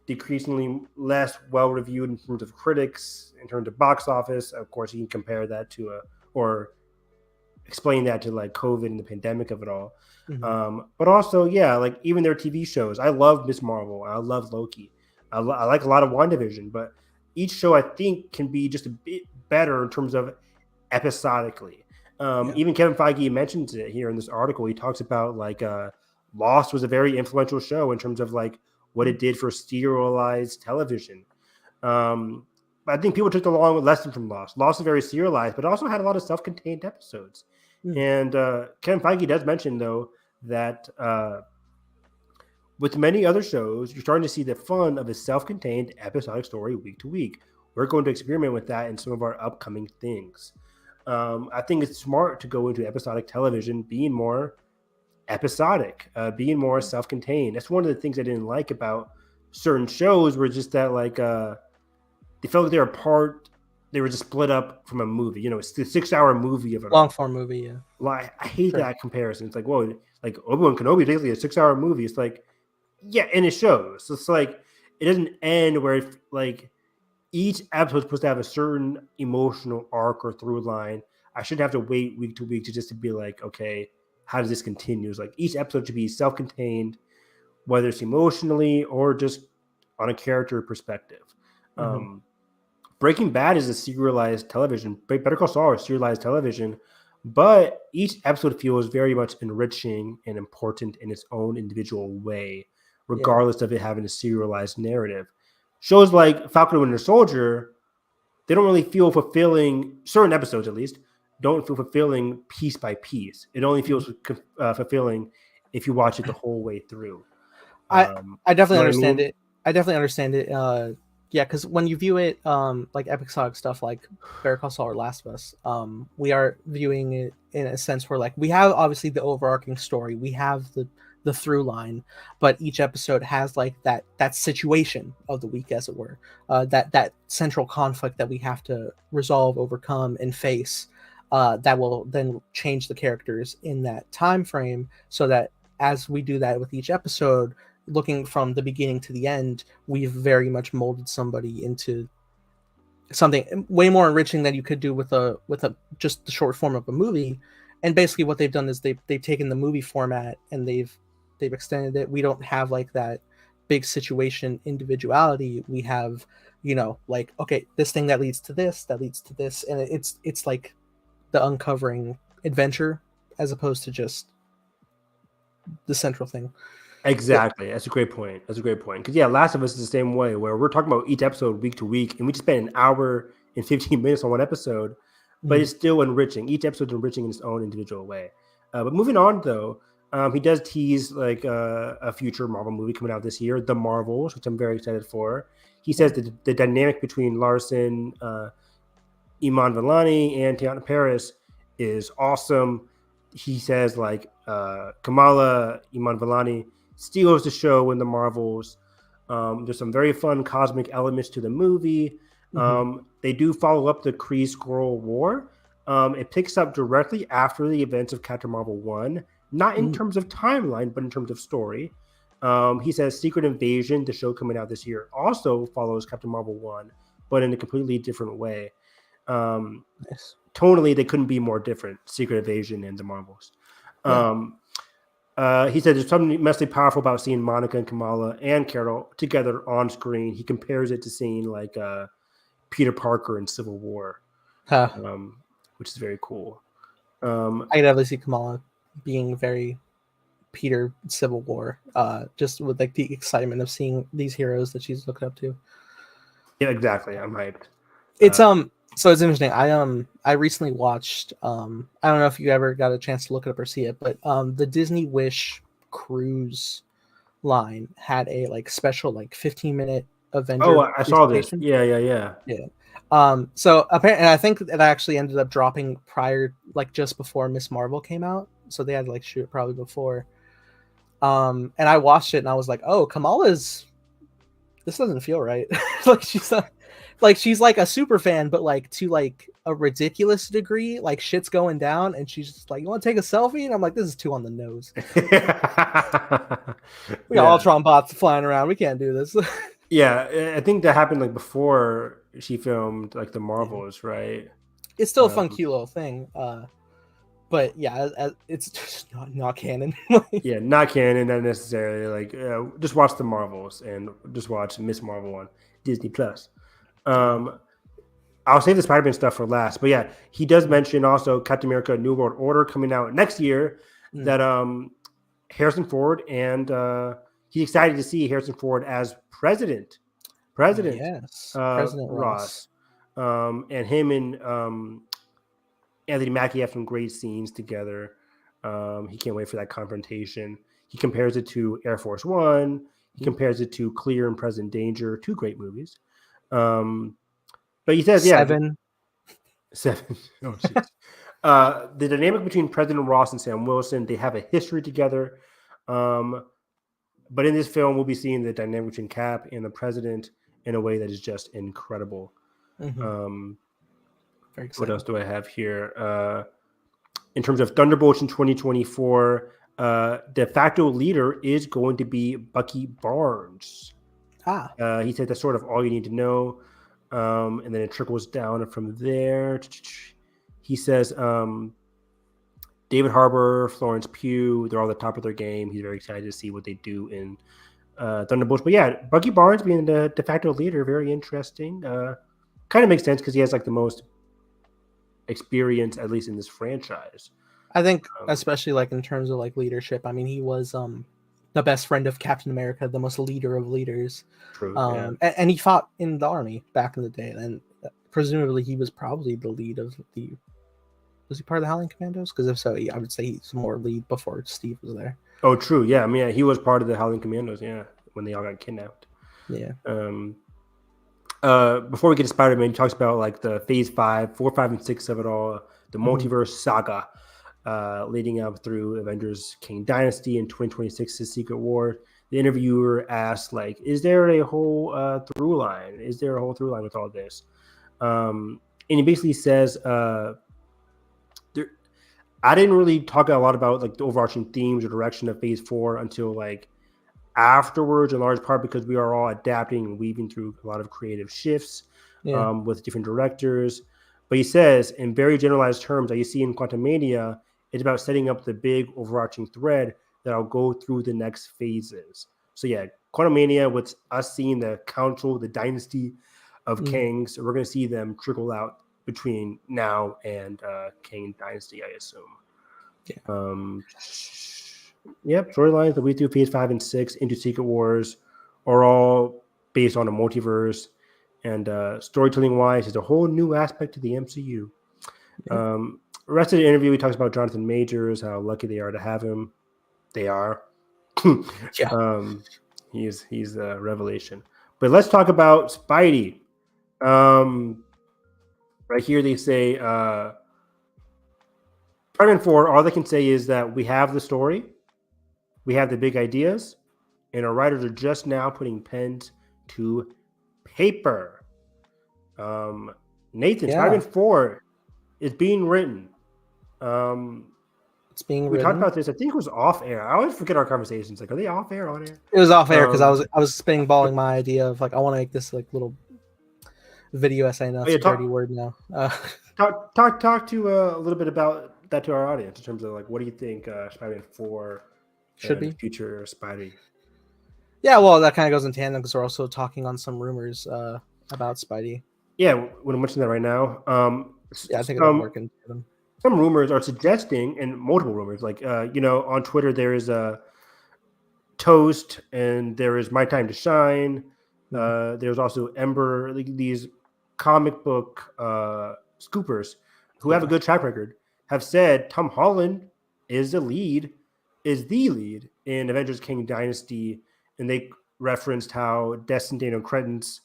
decreasingly less well reviewed in terms of critics, in terms of box office. Of course, you can compare that to or explain that to like COVID and the pandemic of it all. Mm-hmm. But also, yeah, like even their TV shows. I love Miss Marvel. I love Loki. I like a lot of WandaVision, but each show I think can be just a bit better in terms of episodically. Even Kevin Feige mentions it here in this article. He talks about like Lost was a very influential show in terms of like what it did for serialized television. But I think people took the long lesson from Lost. Lost is very serialized, but it also had a lot of self-contained episodes. And Kevin Feige does mention, though, that with many other shows, you're starting to see the fun of a self-contained episodic story week to week. We're going to experiment with that in some of our upcoming things. I think it's smart to go into episodic television being more episodic, being more self-contained. That's one of the things I didn't like about certain shows, were just that like they felt like they were part. They were just split up from a movie. It's the 6-hour movie of a long form movie. Yeah, like I hate that comparison. It's like, whoa, like Obi-Wan Kenobi is basically a 6-hour movie. It's like, yeah, and it shows. So it's like it doesn't end where like each episode is supposed to have a certain emotional arc or through line. I shouldn't have to wait week to week to be like, okay, how does this continue? It's like each episode should be self-contained, whether it's emotionally or just on a character perspective. Mm-hmm. Breaking Bad is a serialized television. Better Call Saul is serialized television, but each episode feels very much enriching and important in its own individual way, regardless of it having a serialized narrative. Shows like Falcon and Winter Soldier, they don't really feel fulfilling. Certain episodes, at least, don't feel fulfilling piece by piece. It only feels fulfilling if you watch it the whole way through. I definitely understand it. I definitely understand it. Yeah, because when you view it like episodic stuff like Better Call Saul or Last of Us, we are viewing it in a sense where like we have obviously the overarching story, we have the through line, but each episode has like that situation of the week, as it were, that central conflict that we have to resolve, overcome, and face, that will then change the characters in that time frame, so that as we do that with each episode, looking from the beginning to the end, we've very much molded somebody into something way more enriching than you could do with a just the short form of a movie. And basically what they've done is they've taken the movie format and they've extended it. We don't have like that big situation individuality. We have, like, okay, this thing that leads to this, that leads to this, and it's like the uncovering adventure as opposed to just the central thing. Exactly. That's a great point. Because Last of Us is the same way, where we're talking about each episode week to week, and we just spend an hour and 15 minutes on one episode, but it's still enriching. Each episode's enriching in its own individual way. But moving on, though, he does tease like a future Marvel movie coming out this year, The Marvels, which I'm very excited for. He says that the dynamic between Larson, Iman Vellani, and Teyonah Parris is awesome. He says like Kamala, Iman Vellani steals the show in The Marvels. There's some very fun cosmic elements to the movie. They do follow up the Kree-Skrull War. It picks up directly after the events of Captain Marvel 1, not in terms of timeline, but in terms of story. He says Secret Invasion, the show coming out this year, also follows Captain Marvel 1, but in a completely different way. Nice. Tonally, they couldn't be more different, Secret Invasion and The Marvels. He said there's something immensely powerful about seeing Monica and Kamala and Carol together on screen. He compares it to seeing like Peter Parker in Civil War, which is very cool. I could definitely see Kamala being very Peter Civil War, just with like the excitement of seeing these heroes that she's looked up to. Yeah, exactly. I'm hyped. It's so it's interesting. I recently watched I don't know if you ever got a chance to look it up or see it, but the Disney Wish cruise line had a like special like 15-minute Avengers. Oh, I saw this. Yeah. So apparently, I think it actually ended up dropping prior, like just before Miss Marvel came out. So they had to like shoot it probably before. And I watched it and I was like, oh, Kamala's. This doesn't feel right. She's like a super fan, but like to like a ridiculous degree. Like shit's going down, and she's just like, "You want to take a selfie?" And I'm like, "This is too on the nose." We got Ultron bots flying around. We can't do this. Yeah, I think that happened like before she filmed like the Marvels, right? It's still a fun, cute little thing. But yeah, it's just not canon. Yeah, not canon, not necessarily. Like, just watch the Marvels and just watch Miss Marvel on Disney Plus. I'll save the Spider-Man stuff for last, but yeah, he does mention also Captain America: New World Order coming out next year. That Harrison Ford and he's excited to see Harrison Ford as President. Yes, President Ross. And him and Anthony Mackie have some great scenes together. He can't wait for that confrontation. He compares it to Air Force One. He compares it to Clear and Present Danger, two great movies. But he says, Seven. Oh, the dynamic between President Ross and Sam Wilson, they have a history together. But in this film, we'll be seeing the dynamic between Cap and the president in a way that is just incredible. What else do I have here? In terms of Thunderbolts in 2024, de facto leader is going to be Bucky Barnes. He said that's sort of all you need to know. And then it trickles down from there. He says David Harbour, Florence Pugh, they're all at the top of their game. He's very excited to see what they do in Thunderbolts. But yeah, Bucky Barnes being the de facto leader, very interesting. Kind of makes sense because he has like the most experience, at least in this franchise. I think, especially like in terms of like leadership. I mean, he was the best friend of Captain America, the most leader of leaders. True. And he fought in the army back in the day, and presumably he was probably the lead of the. Was he part of the Howling Commandos? Because if so, I would say he's more lead before Steve was there. Oh, true. Yeah, I mean, he was part of the Howling Commandos. Yeah, when they all got kidnapped. Yeah. before we get to Spider-Man, he talks about like the Phase 5, 4, 5, and 6 of it all, the multiverse saga, leading up through Avengers King Dynasty and 2026's Secret War. The interviewer asked, like, is there a whole through line? Is there a whole through line with all this? And he basically says, I didn't really talk a lot about like the overarching themes or direction of Phase 4 until like afterwards, in large part because we are all adapting and weaving through a lot of creative shifts with different directors. But he says, in very generalized terms, that you see in Quantumania, it's about setting up the big overarching thread that'll go through the next phases. So yeah, Quantumania, with us seeing the council, the dynasty of kings, we're going to see them trickle out between now and King Dynasty, I assume. Yep, storylines that we do Phase 5 and 6 into Secret Wars are all based on a multiverse, and storytelling wise, is a whole new aspect to the MCU. The rest of the interview, he talks about Jonathan Majors, how lucky they are to have him. They are. He's a revelation. But let's talk about Spidey. Right here, they say Spider-Man 4, all they can say is that we have the story, we have the big ideas, and our writers are just now putting pens to paper. Nathan, Spider-Man 4 is being written. It's being we written. talked about this. I think it was off air. I always forget our conversations. Like, are they off air, on air? It was off air because I was spitballing my idea of like I want to make this like little video essay. Now it's a dirty word now. Talk to a little bit about that to our audience in terms of like what do you think Spider-Man 4 should be future Spidey? Yeah, well, that kind of goes in tandem because we're also talking on some rumors about Spidey. Yeah, we're mentioning that right now. I think it'll work into them. Some rumors are suggesting, and multiple rumors, like on Twitter there is a Toast, and there is My Time to Shine. There's also Ember. These comic book scoopers who have a good track record have said Tom Holland is the lead in Avengers King Dynasty, and they referenced how Destin Daniel Cretton's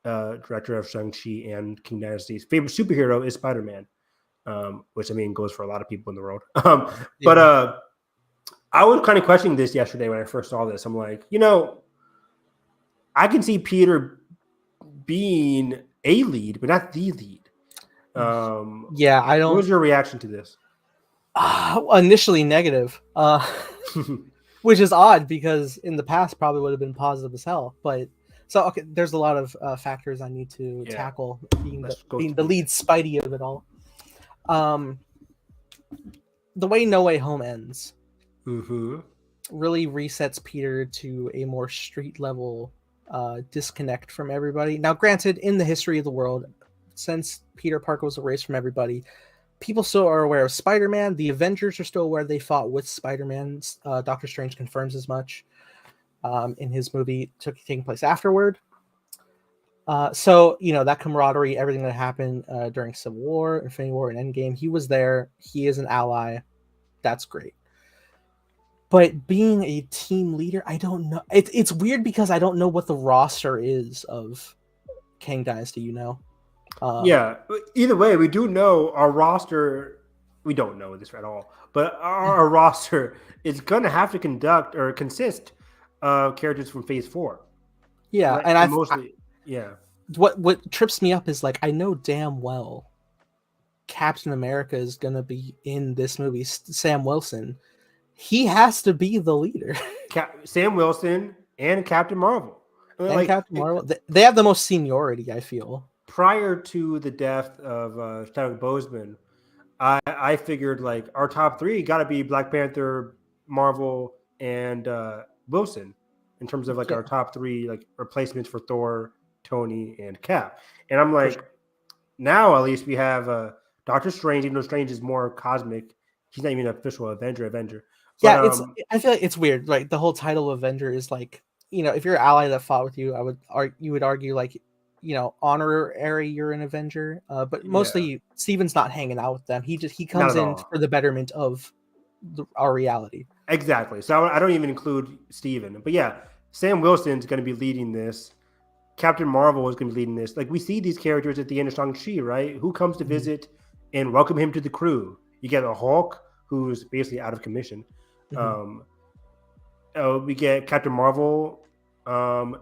director of Shang-Chi and King Dynasty's favorite superhero is Spider-Man, which I mean goes for a lot of people in the world. But I was kind of questioning this yesterday when I first saw this. I'm like, I can see Peter being a lead, but not the lead. I don't. What was your reaction to this? Initially negative, which is odd because in the past probably would have been positive as hell. But okay, there's a lot of factors I need to tackle being the lead Spidey of it all. The way No Way Home ends really resets Peter to a more street level disconnect from everybody. Now, granted, in the history of the world, since Peter Parker was erased from everybody, people still are aware of Spider-Man. The Avengers are still aware they fought with Spider-Man. Doctor Strange confirms as much in his movie taking place afterward. So, that camaraderie, everything that happened during Civil War, Infinity War, and Endgame, he was there. He is an ally. That's great. But being a team leader, I don't know. It's weird because I don't know what the roster is of Kang Dynasty, Either way, we do know our roster. We don't know this at all, but our roster is going to have to consist of characters from Phase 4. Yeah, right? And mostly. What trips me up is like I know damn well Captain America is going to be in this movie. Sam Wilson, he has to be the leader. Sam Wilson and Captain Marvel. Captain Marvel, they have the most seniority, I feel. Prior to the death of Chadwick Boseman, I figured like our top three got to be Black Panther, Marvel, and Wilson in terms of like our top three like replacements for Thor, Tony, and Cap. And I'm like, now at least we have Doctor Strange. Even though Strange is more cosmic, he's not even an official Avenger. But, I feel like it's weird. Like the whole title of Avenger is like, if you're an ally that fought with you, you would argue like, honorary you're an Avenger. But mostly Steven's not hanging out with them. He comes in for the betterment of our reality. Exactly. So I don't even include Steven. But yeah, Sam Wilson's going to be leading this. Captain Marvel is going to be leading this. Like we see these characters at the end of Shang-Chi, right? Who comes to visit and welcome him to the crew? You get a Hulk who's basically out of commission. We get Captain Marvel. Who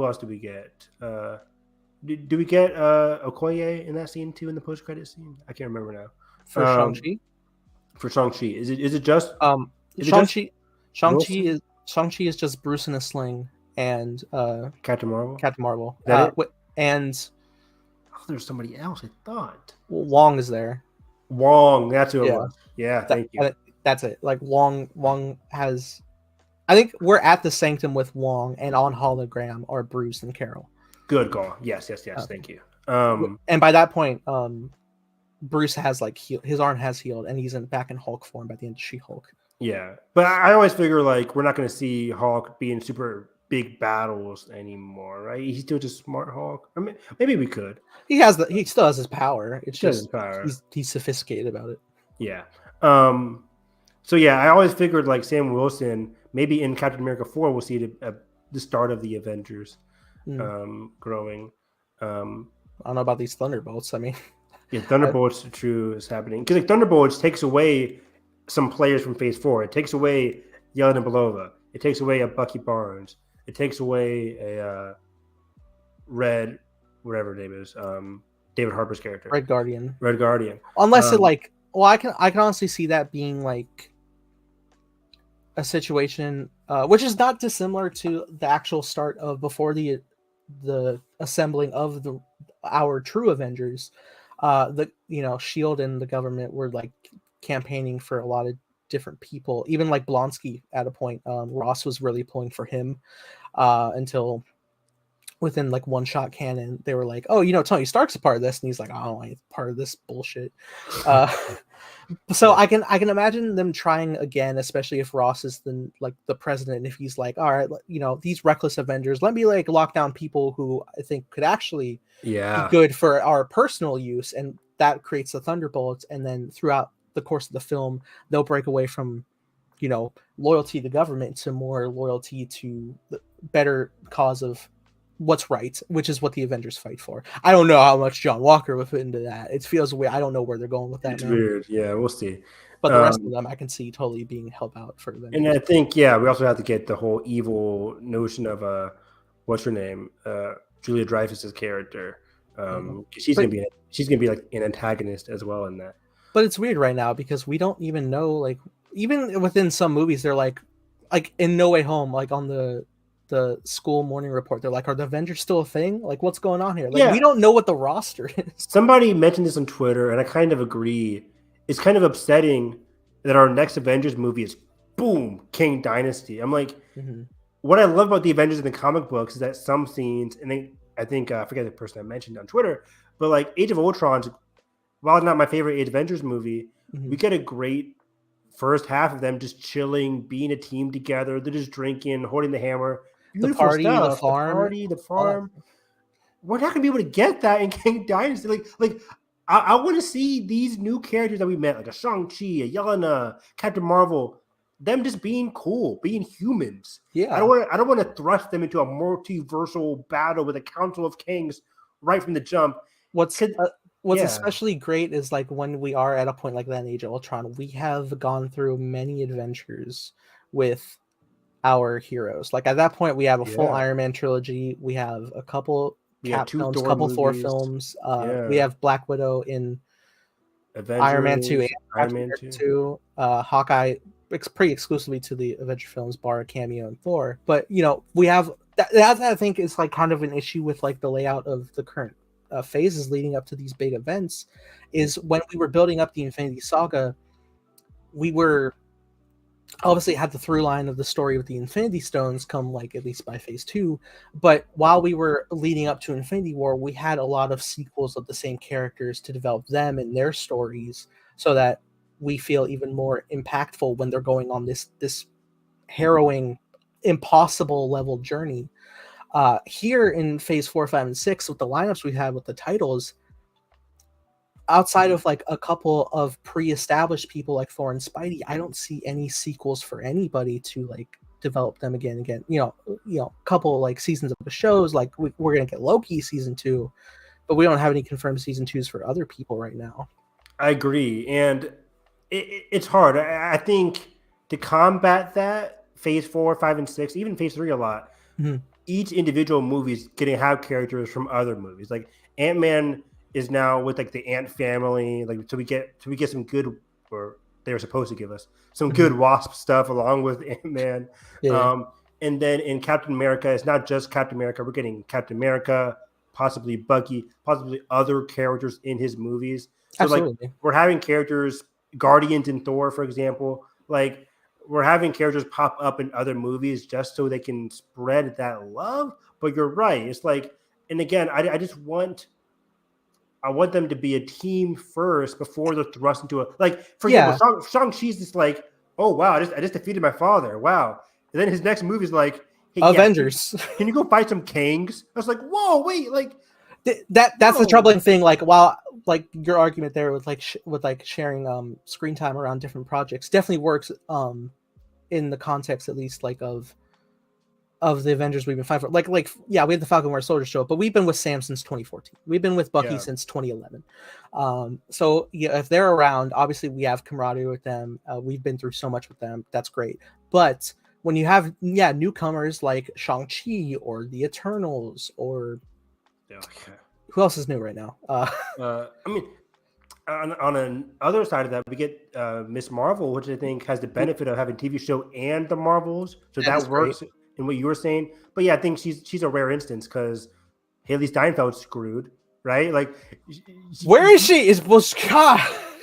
else do we get? Do we get Okoye in that scene too, in the post-credit scene? I can't remember now. For Shang-Chi? For Shang-Chi. Is it just Shang-Chi is just Bruce in a sling and Captain Marvel? Captain Marvel. And there's somebody else, I thought. Wong is there. Wong, that's who it was. Yeah, thank you. That's it. Like Wong has, I think we're at the Sanctum with Wong, and on hologram are Bruce and Carol. Good call. Yes. Thank you. And by that point, Bruce has like his arm has healed, and he's back in Hulk form by the end of She-Hulk. Yeah, but I always figure like we're not going to see Hulk be in super big battles anymore, right? He's still just smart Hulk. I mean, maybe we could. He still has his power. It's just his power. He's sophisticated about it. Yeah. So yeah, I always figured like Sam Wilson, maybe in Captain America 4, we'll see the start of the Avengers growing. I don't know about these Thunderbolts. I mean, yeah, Thunderbolts is happening because like Thunderbolts takes away some players from Phase 4. It takes away Yelena Belova. It takes away a Bucky Barnes. It takes away a Red, whatever her name is, David Harbour's character, Red Guardian. Unless I can honestly see that being like a situation which is not dissimilar to the actual start of before the assembling of our true Avengers. Shield and the government were like campaigning for a lot of different people, even like Blonsky at a point. Ross was really pulling for him until within like one shot canon they were like, oh, Tony Stark's a part of this, and he's like, oh, I'm part of this bullshit. So I can imagine them trying again, especially if Ross is the president, and if he's like, all right, these reckless Avengers, let me like lock down people who I think could actually be good for our personal use, and that creates the Thunderbolts. And then throughout the course of the film, they'll break away from loyalty to government to more loyalty to the better cause of what's right, which is what the Avengers fight for. I don't know how much John Walker would fit into that. It feels weird. I don't know where they're going with that. It's weird. Yeah, we'll see. But the rest of them I can see totally being helped out for Avengers. And I think, we also have to get the whole evil notion of what's her name? Julia Dreyfus's character. She's gonna be like an antagonist as well in that. But it's weird right now because we don't even know, like, even within some movies, they're like in No Way Home, like on the school morning report, they're like, are the Avengers still a thing? Like, what's going on here? Like, we don't know what the roster is. Somebody mentioned this on Twitter, and I kind of agree. It's kind of upsetting that our next Avengers movie is, boom, Kang Dynasty. I'm like, what I love about the Avengers in the comic books is that some scenes, and I think I forget the person I mentioned on Twitter, but like Age of Ultron's, while it's not my favorite Age of Avengers movie, we get a great first half of them just chilling, being a team together. They're just drinking, holding the hammer. Beautiful stuff. The farm. We're not gonna be able to get that in Kang Dynasty. Like I want to see these new characters that we met, like a Shang-Chi, a Yelena, Captain Marvel, them just being cool, being humans. Yeah. I don't want to thrust them into a multiversal battle with a council of kings right from the jump. What's especially great is like when we are at a point like that in Age of Ultron, we have gone through many adventures with our heroes. Like at that point, we have a full Iron Man trilogy. We have a couple Cap films, a couple Thor films. We have Black Widow in Avengers, Iron Man 2 and Iron Man 2. Hawkeye, pretty exclusively to the Avenger films, bar a cameo in Thor. But we have that. I think is like kind of an issue with like the layout of the current phases leading up to these big events. Is when we were building up the Infinity Saga, we were obviously had the through line of the story with the Infinity Stones come like at least by phase 2, but while we were leading up to Infinity War, we had a lot of sequels of the same characters to develop them and their stories so that we feel even more impactful when they're going on this harrowing, impossible level journey. Here in phase 4, 5, and 6 with the lineups we had with the titles, outside of like a couple of pre-established people like Thor and Spidey, I don't see any sequels for anybody to like develop them again. A couple like seasons of the shows. Like we're gonna get Loki season 2, but we don't have any confirmed season 2s for other people right now. I agree, and it's hard. I think to combat that, Phase 4, 5, and 6, even Phase 3 a lot. Mm-hmm. Each individual movie is going to have characters from other movies. Like Ant-Man is now with like the Ant family. Like so we get some good, or they were supposed to give us some good Wasp stuff along with Ant-Man. Yeah. And then in Captain America, it's not just Captain America. We're getting Captain America, possibly Bucky, possibly other characters in his movies. So Absolutely. Like we're having characters, Guardians in Thor, for example, like we're having characters pop up in other movies just so they can spread that love. But you're right. It's like, and again, I want them to be a team first before they're thrust into a, like, for example, Shang-Chi's just like, oh, wow, I just defeated my father. Wow. And then his next movie is like, hey, Avengers. Can you go fight some Kangs? I was like, whoa, wait, like, that's the troubling thing. Like, while like your argument there with sharing screen time around different projects definitely works in the context at least like of the Avengers we've been fighting for. Like we had the Falcon Winter Soldier show, but we've been with Sam since 2014. We've been with Bucky since 2011. So if they're around, obviously we have camaraderie with them. We've been through so much with them. That's great. But when you have newcomers like Shang-Chi or the Eternals or who else is new right now? I mean, on an other side of that, we get Miss Marvel, which I think has the benefit of having TV show and the Marvels, so that works great. In what you were saying. But yeah, I think she's a rare instance because Haley Steinfeld's screwed, right? Like, where is she? God.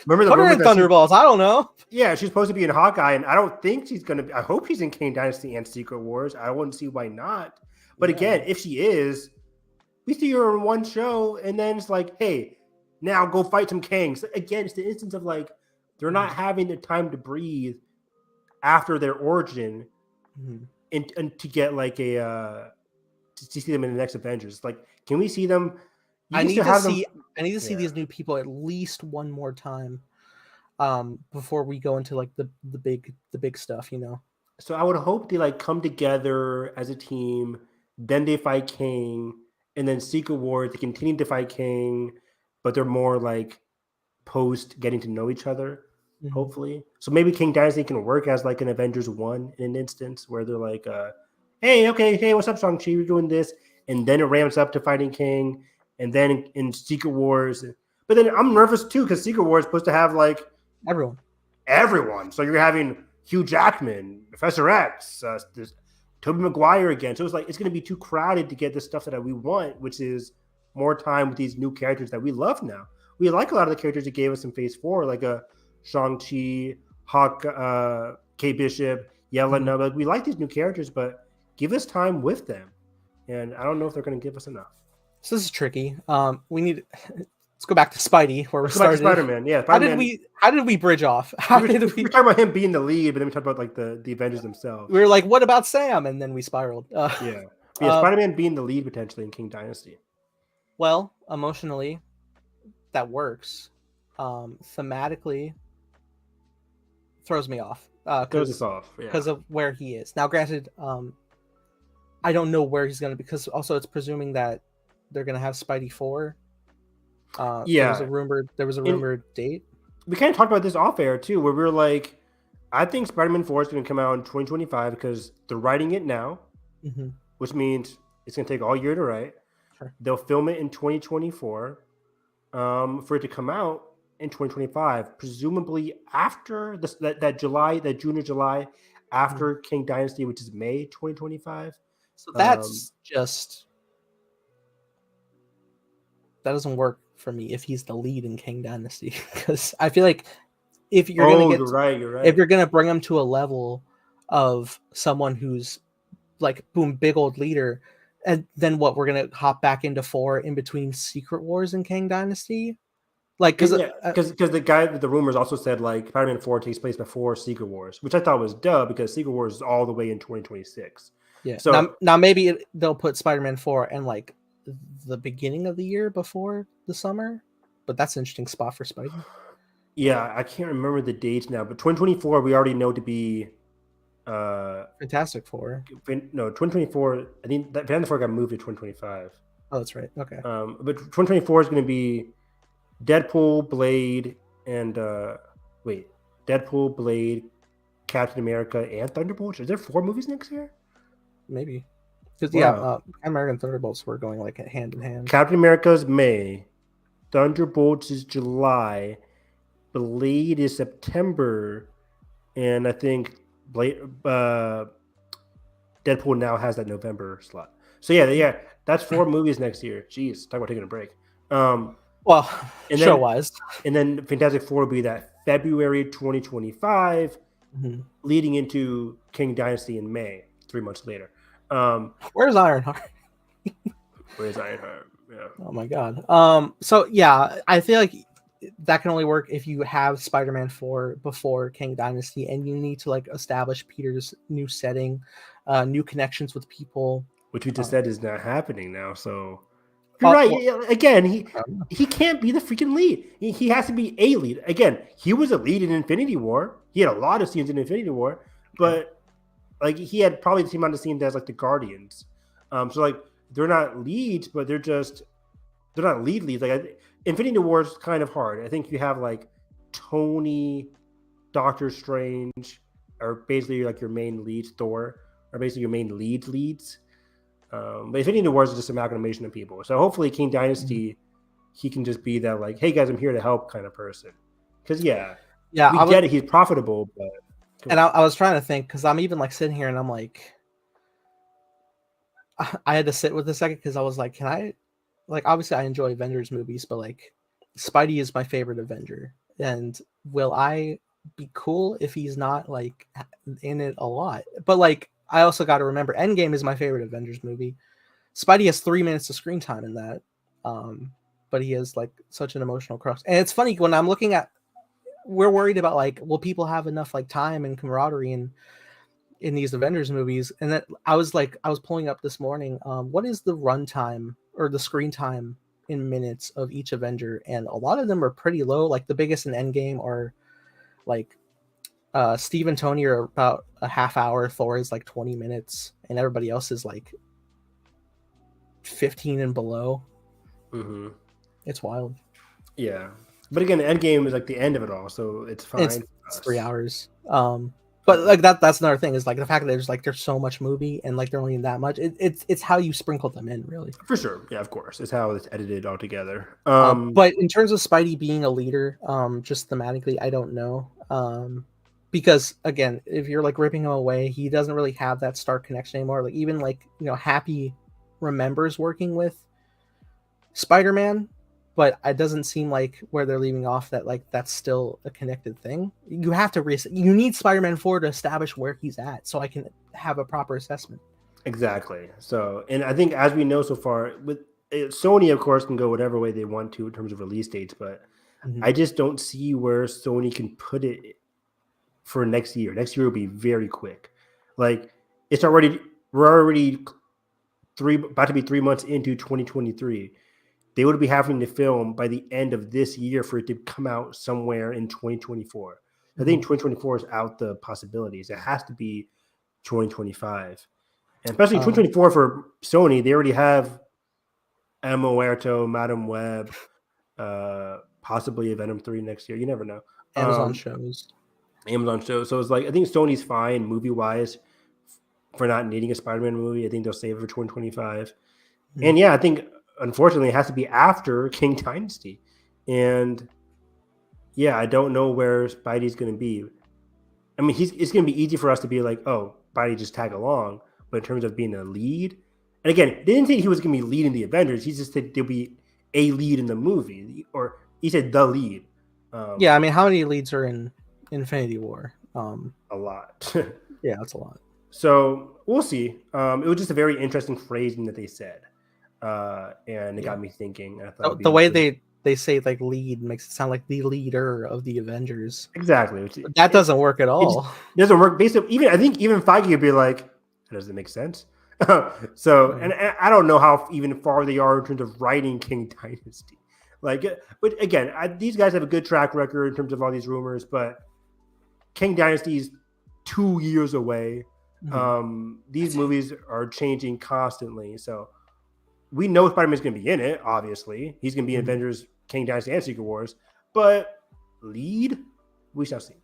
Remember the rumor in Thunderbolts? I don't know. Yeah, she's supposed to be in Hawkeye, and I don't think she's gonna. I hope she's in Kang Dynasty and Secret Wars. I wouldn't see why not. But again, if she is, we see her in one show, and then it's like, hey, now go fight some Kangs. Again, it's the instance of like they're not having the time to breathe after their origin, and to get like to see them in the next Avengers. Like, can we see them? I need to see these new people at least one more time before we go into like the big stuff, So I would hope they like come together as a team, then they fight Kang, and then Secret Wars they continue to fight Kang, but they're more like post getting to know each other, hopefully. So maybe Kang Dynasty can work as like an Avengers 1 in an instance where they're like, hey, what's up, Shang-Chi? We're doing this. And then it ramps up to fighting Kang. And then in Secret Wars. But then I'm nervous too because Secret Wars is supposed to have like everyone. So you're having Hugh Jackman, Professor X, Tobey Maguire again. So it's like it's going to be too crowded to get the stuff that we want, which is more time with these new characters that we love now. We like a lot of the characters that gave us in Phase 4, like a Shang-Chi, Hawk, Kate Bishop, Yelena. Like, we like these new characters, but give us time with them. And I don't know if they're going to give us enough. So this is tricky. Let's go back to Spidey, where we started. Spider-Man, yeah. Spider-Man. How did we bridge off? We were talking about him being the lead, but then we talked about like the Avengers themselves. We were like, what about Sam? And then we spiraled. Spider-Man being the lead potentially in Kang Dynasty. Well, emotionally, that works. Thematically, throws me off. Throws us off because of where he is. Now, granted, I don't know where he's going to be because also it's presuming that they're going to have Spidey 4. There was a rumored date. We kind of talked about this off air too, where we were like, I think Spider-Man 4 is going to come out in 2025 because they're writing it now, which means it's going to take all year to write. Sure. They'll film it in 2024 for it to come out in 2025, presumably after that June or July after Kang Dynasty, which is May 2025. So that's just that doesn't work for me if he's the lead in Kang Dynasty because I feel like if you're you're right. If you're gonna bring him to a level of someone who's like big old leader, and then what we're gonna hop back into 4 in between Secret Wars and Kang Dynasty, like because the guy with the rumors also said like Spider-Man 4 takes place before Secret Wars, which I thought was duh because Secret Wars is all the way in 2026. Yeah. So now maybe they'll put Spider-Man 4 and like the beginning of the year before the summer, but that's an interesting spot for Spidey. Yeah, I can't remember the dates now, but 2024 we already know to be Fantastic Four. No, 2024. I think that Fantastic Four got moved to 2025. Oh, that's right. Okay. But 2024 is going to be Deadpool, Blade, and Deadpool, Blade, Captain America, and Thunderbolts. Is there 4 movies next year? Maybe. Because Wow. American Thunderbolts were going like hand in hand. Captain America's May, Thunderbolts is July, Blade is September, and I think Deadpool now has that November slot. So yeah, that's 4 movies next year. Jeez, talk about taking a break. Well, show-wise. And then Fantastic Four will be that February 2025, leading into King Dynasty in May, 3 months later. Where's Ironheart? Where's Ironheart? Yeah. Oh my god. So yeah, I feel like that can only work if you have Spider-Man 4 before King Dynasty, and you need to like establish Peter's new setting, new connections with people. Which we just said is not happening now. So you're right. Well, again, he can't be the freaking lead. He has to be a lead. Again, he was a lead in Infinity War. He had a lot of scenes in Infinity War, but like he had probably the same amount of scenes as like the Guardians. So like they're not leads, but they're not leads. Like Infinity War is kind of hard. I think you have like Tony, Doctor Strange, are basically like your main leads. Thor are basically your main leads. But Infinity War is just an amalgamation of people. So hopefully King Dynasty, he can just be that like, hey guys, I'm here to help kind of person. Because we get it. He's profitable, but. And I was trying to think, because I'm even like sitting here and I'm like, I had to sit with a second because I was like, can I, like, obviously I enjoy Avengers movies, but like Spidey is my favorite Avenger. And will I be cool if he's not like in it a lot? But like, I also got to remember Endgame is my favorite Avengers movie. Spidey has 3 minutes of screen time in that. But he is like such an emotional crux. And it's funny when I'm looking at, we're worried about like, will people have enough like time and camaraderie in these Avengers movies? And that I was pulling up this morning, what is the runtime or the screen time in minutes of each Avenger? And a lot of them are pretty low. Like the biggest in Endgame are like Steve and Tony are about a half hour. Thor is like 20 minutes, and everybody else is like 15 and below. Mm-hmm. It's wild. Yeah, but again, Endgame is like the end of it all, so it's fine. It's 3 hours. But like that's another thing is like the fact that there's so much movie and like they're only in that much. It's how you sprinkle them in, really. For sure, yeah, of course, it's how it's edited all together. But in terms of Spidey being a leader, just thematically, I don't know. Because again, if you're like ripping him away, he doesn't really have that Stark connection anymore. Like even like Happy remembers working with Spider-Man, but it doesn't seem like where they're leaving off that like that's still a connected thing. You have to you need Spider-Man 4 to establish where he's at, so I can have a proper assessment. Exactly. So, and I think as we know so far, with Sony, of course, can go whatever way they want to in terms of release dates, but I just don't see where Sony can put it for next year. Next year will be very quick. Like we're already about to be 3 months into 2023. They would be having to film by the end of this year for it to come out somewhere in 2024. I think 2024 is out the possibilities. It has to be 2025. And especially 2024 for Sony, they already have Emma Muerto, Madam Web, possibly a Venom 3 next year. You never know. Amazon shows. So it's like, I think Sony's fine movie-wise for not needing a Spider-Man movie. I think they'll save it for 2025. And yeah, I think unfortunately it has to be after King Dynasty. And yeah, I don't know where Spidey's going to be. I mean, it's going to be easy for us to be like, oh, Spidey just tag along. But in terms of being a lead, and again, they didn't say he was going to be leading the Avengers. He just said there'll be a lead in the movie, or he said the lead. Yeah, I mean, how many leads are in Infinity War? A lot. Yeah, that's a lot. So we'll see. It was just a very interesting phrasing that they said, and it got me thinking. I thought the way they say like lead makes it sound like the leader of the Avengers. Exactly. That doesn't work at all. It doesn't work. Basically, I think even Feige would be like, that doesn't make sense. So, and I don't know how even far they are in terms of writing King Dynasty. Like, but again, these guys have a good track record in terms of all these rumors, but King Dynasty's 2 years away. These movies are changing constantly, so we know Spider-Man's going to be in it. Obviously, he's going to be in Avengers, Kang Dynasty, and Secret Wars. But lead, we shall see.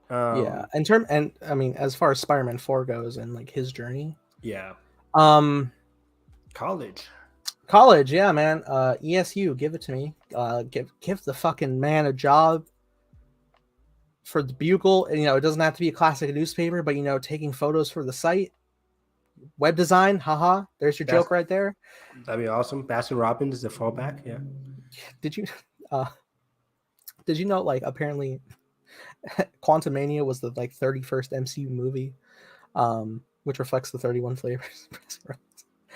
Yeah, I mean, as far as Spider-Man 4 goes and like his journey. Yeah. College, yeah, man. ESU, give it to me. Give the fucking man a job for the Bugle. And, it doesn't have to be a classic newspaper, but taking photos for the site, web design. Haha, there's your joke right there. That'd be awesome. Baskin Robbins is a fallback. Yeah. Did you know, like, apparently Quantumania was the 31st MCU movie, which reflects the 31 flavors.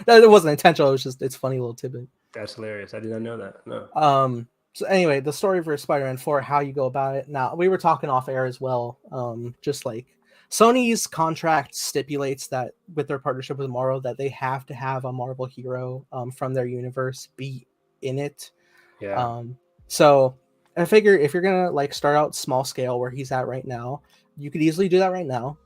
It wasn't intentional. It was it's funny little tidbit. That's hilarious. I did not know that. No. So anyway, the story for Spider-Man 4, how you go about it. Now, we were talking off air as well. Just like Sony's contract stipulates that with their partnership with Marvel, that they have to have a Marvel hero from their universe be in it. Yeah. So I figure if you're gonna start out small scale where he's at right now, you could easily do that right now.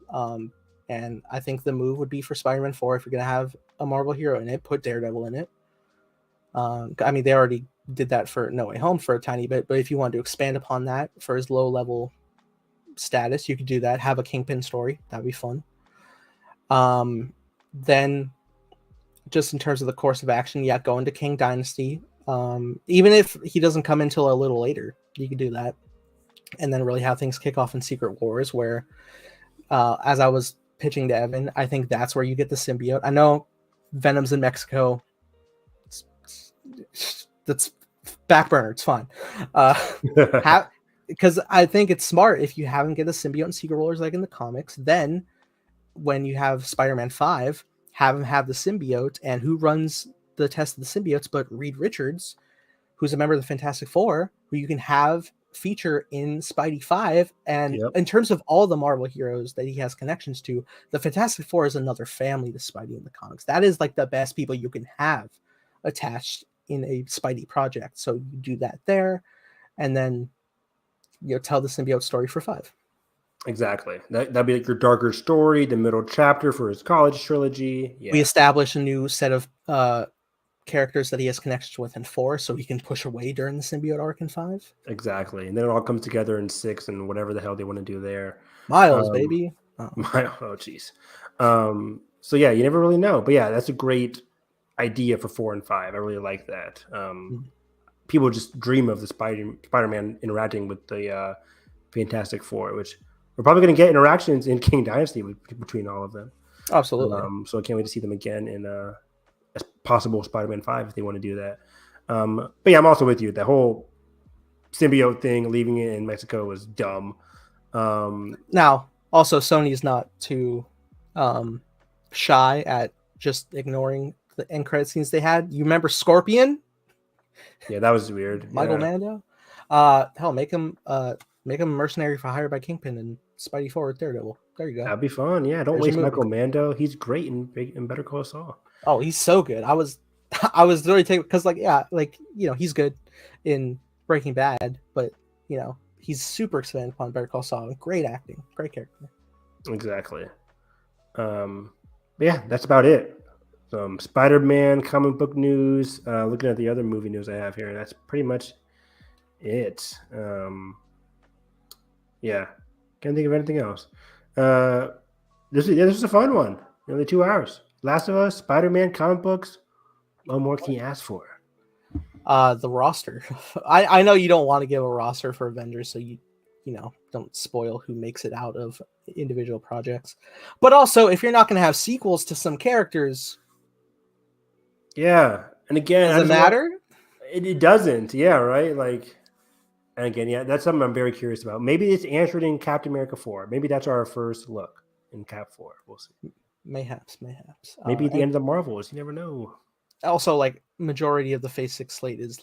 And I think the move would be for Spider-Man 4, if you're gonna have a Marvel hero in it, put Daredevil in it. I mean, they already did that for No Way Home for a tiny bit, but if you want to expand upon that for his low level status, you could do that. Have a Kingpin story. That'd be fun. Then just in terms of the course of action, go into Kang Dynasty. Even if he doesn't come until a little later, you could do that. And then really have things kick off in Secret Wars, where, as I was pitching to Evan, I think that's where you get the symbiote. I know Venom's in Mexico. That's back burner. It's fine. Because I think it's smart if you have him get a symbiote in Secret Wars like in the comics. Then when you have Spider-Man 5, have him have the symbiote, and who runs the test of the symbiotes but Reed Richards, who's a member of the Fantastic Four, who you can have feature in Spidey 5. And in terms of all the Marvel heroes that he has connections to, the Fantastic Four is another family to Spidey in the comics. That is like the best people you can have attached in a Spidey project. So you do that there, and then tell the symbiote story for 5. Exactly. That'd be like your darker story, the middle chapter for his college trilogy. Yeah. We establish a new set of characters that he has connections with in 4, so he can push away during the symbiote arc in 5. Exactly. And then it all comes together in 6 and whatever the hell they want to do there. Miles, baby. Oh, jeez. So yeah, you never really know. But yeah, that's a great idea for 4 and 5. I really like that. People just dream of the Spider-Man interacting with the Fantastic Four, which we're probably going to get interactions in Kang Dynasty between all of them. Absolutely. So I can't wait to see them again in a possible Spider-Man 5 if they want to do that. But yeah, I'm also with you. The whole symbiote thing, leaving it in Mexico, was dumb. Now, also, Sony's not too shy at just ignoring the end credit scenes they had. You remember Scorpion? Yeah, that was weird. Michael Mando. Hell, make him a mercenary for hire by Kingpin and Spidey 4 with Daredevil. There you go. That'd be fun. Yeah, don't waste Michael Mando. He's great in Better Call Saul. Oh, he's so good. I was really taken because he's good in Breaking Bad, but he's super expanded upon Better Call Saul. Great acting, great character. Exactly. Yeah, that's about it. Spider-Man comic book news. Looking at the other movie news I have here, that's pretty much it. Yeah, can't think of anything else. This was a fun one. Nearly 2 hours. Last of Us, Spider-Man, comic books. What more can you ask for? The roster. I know you don't want to give a roster for Avengers, so you don't spoil who makes it out of individual projects. But also, if you're not going to have sequels to some characters, yeah, and again, does it matter? It doesn't. Yeah, right. And again, yeah, that's something I'm very curious about. Maybe it's answered in Captain America 4. Maybe that's our first look in Cap 4. We'll see. Mayhaps. Maybe at the end of the Marvels. You never know. Also, majority of the Phase 6 slate is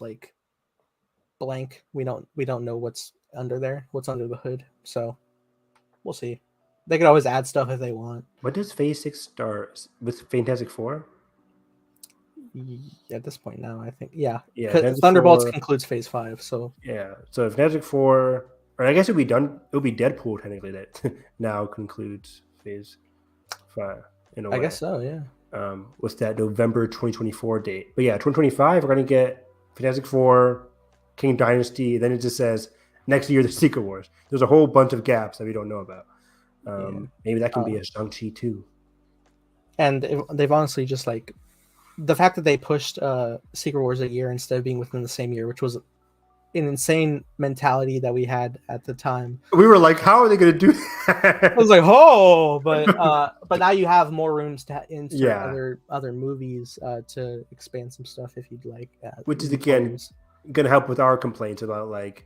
blank. We don't know what's under there, what's under the hood. So we'll see. They could always add stuff if they want. When does Phase 6 start? With Fantastic Four? At this point now, I think. Yeah. Thunderbolts concludes Phase 5. So yeah. So if Fantastic Four, or I guess it'll be Deadpool technically that now concludes phase 5 in a way. I guess so, yeah. What's that November 2024 date? But yeah, 2025 we're gonna get Fantastic Four, King Dynasty. Then it just says next year the Secret Wars. There's a whole bunch of gaps that we don't know about. Maybe that can be a Shang-Chi too. And they've honestly just like the fact that they pushed Secret Wars a year instead of being within the same year, which was an insane mentality that we had at the time. We were like, how are they going to do that? I was like, oh, but now you have more rooms to insert other movies to expand some stuff if you'd like. Which is again going to help with our complaints about like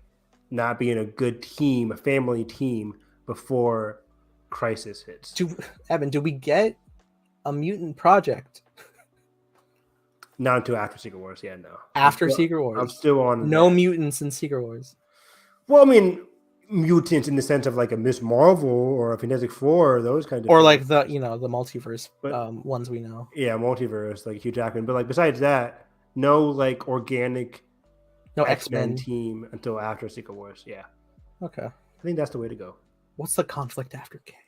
not being a good team, a family team before Crisis hits. Evan, do we get a mutant project? Not until after Secret Wars, yeah, no. After Secret Wars. I'm still on no mutants in Secret Wars. Well, I mean, mutants in the sense of like a Miss Marvel or a Fantastic Four, those kinds of or things. Like the the multiverse ones we know. Yeah, multiverse, like Hugh Jackman. But like besides that, no like organic X-Men team until after Secret Wars. Yeah. Okay. I think that's the way to go. What's the conflict after Kang?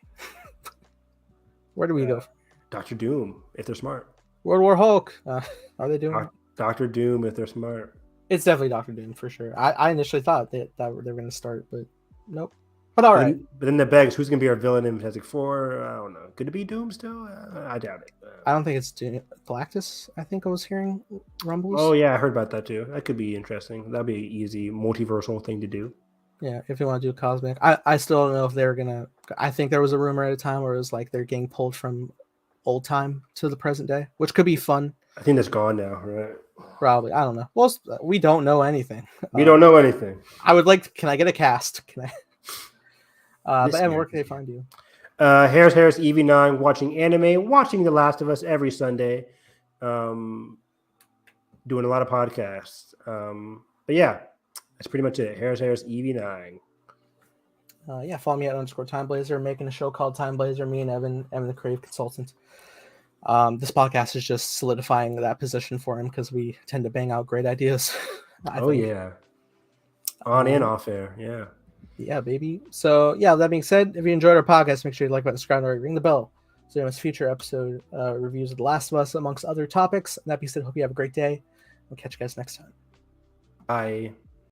Where do we go? Doctor Doom, if they're smart. World War Hulk. Are they doing Doctor Doom if they're smart? It's definitely Doctor Doom for sure. I initially thought that they were going to start, but nope. But all right. But then the begs, who's going to be our villain in Fantastic Four? I don't know. Could it be Doom still? I doubt it. I don't think it's Doom. Galactus, I think I was hearing rumbles. Oh, yeah, I heard about that too. That could be interesting. That'd be an easy multiversal thing to do. Yeah, if you want to do cosmic. I still don't know if they're going to... I think there was a rumor at a time where it was like they're getting pulled from old time to the present day, which could be fun. I think that's gone now, right? Probably. I don't know. Well, we don't know anything. We don't know anything. I would like... Can I get a cast? Can I... but Evan, where can they find you? Harris, EV9, watching anime, watching The Last of Us every Sunday, doing a lot of podcasts. But yeah, that's pretty much it. Harris, EV9. Follow me at _TimeBlazer. Making a show called Time Blazer. Me and Evan the creative consultant. This podcast is just solidifying that position for him because we tend to bang out great ideas. I think. Yeah. On and off air, yeah. Yeah, baby. So, yeah, that being said, if you enjoyed our podcast, make sure you like button, subscribe, and ring the bell. So, you know, it's future episode reviews of The Last of Us, amongst other topics. And that being said, hope you have a great day. We'll catch you guys next time. Bye.